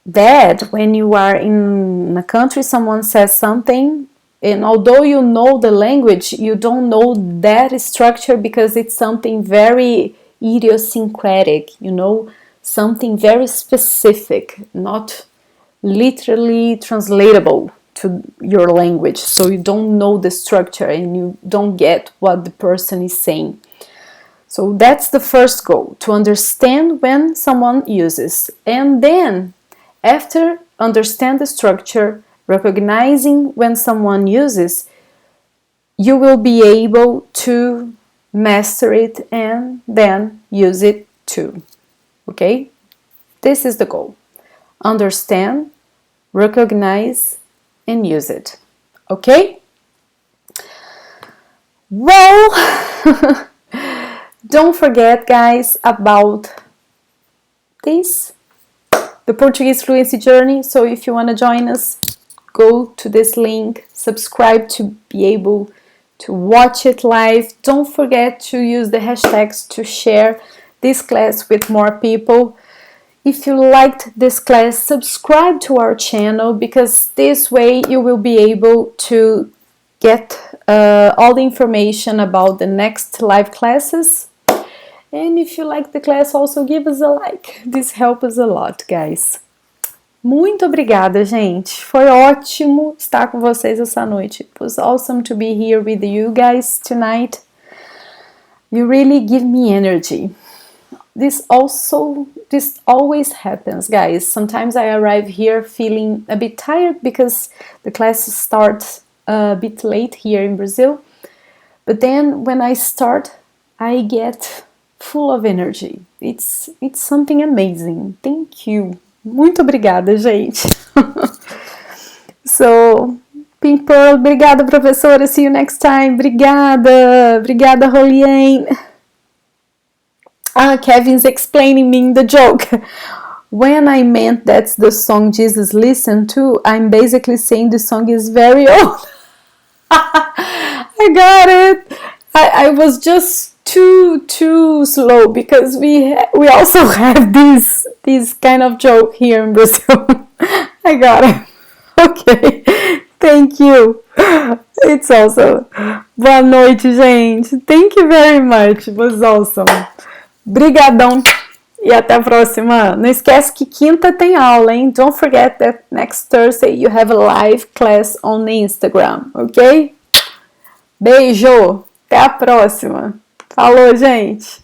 bad when you are in a country, someone says something, and although you know the language, you don't know that structure because it's something very idiosyncratic, something very specific, not literally translatable to your language. So you don't know the structure and you don't get what the person is saying. So that's the first goal, to understand when someone uses. And then, after understand the structure, recognizing when someone uses, you will be able to master it and then use it too. okay? This is the goal. Understand, recognize, and use it, okay? Well, don't forget, guys, about this, the Portuguese fluency journey. So if you want to join us, go to this link, subscribe to be able to watch it live. Don't forget to use the hashtags to share this class with more people. If you liked this class, subscribe to our channel, because this way you will be able to get all the information about the next live classes. And if you like the class, also give us a like. This helps us a lot, guys. Muito obrigada, gente. Foi ótimo estar com vocês essa noite. It was awesome to be here with you guys tonight. You really give me energy. This always happens, guys. Sometimes I arrive here feeling a bit tired because the class starts a bit late here in Brazil. But then when I start, I get full of energy. It's something amazing. Thank you. Muito obrigada, gente. So, Pink Pearl, obrigada, professora. See you next time. Obrigada. Obrigada, Rolien. Kevin's explaining me the joke. When I meant that's the song Jesus listened to, I'm basically saying the song is very old. I got it. I was just too slow, because we also have this kind of joke here in Brazil. I got it. Okay. Thank you. It's awesome. Boa noite, gente. Thank you very much. It was awesome. Brigadão. E até a próxima. Não esquece que quinta tem aula, hein? Don't forget that next Thursday you have a live class on Instagram, ok? Beijo! Até a próxima! Falou, gente!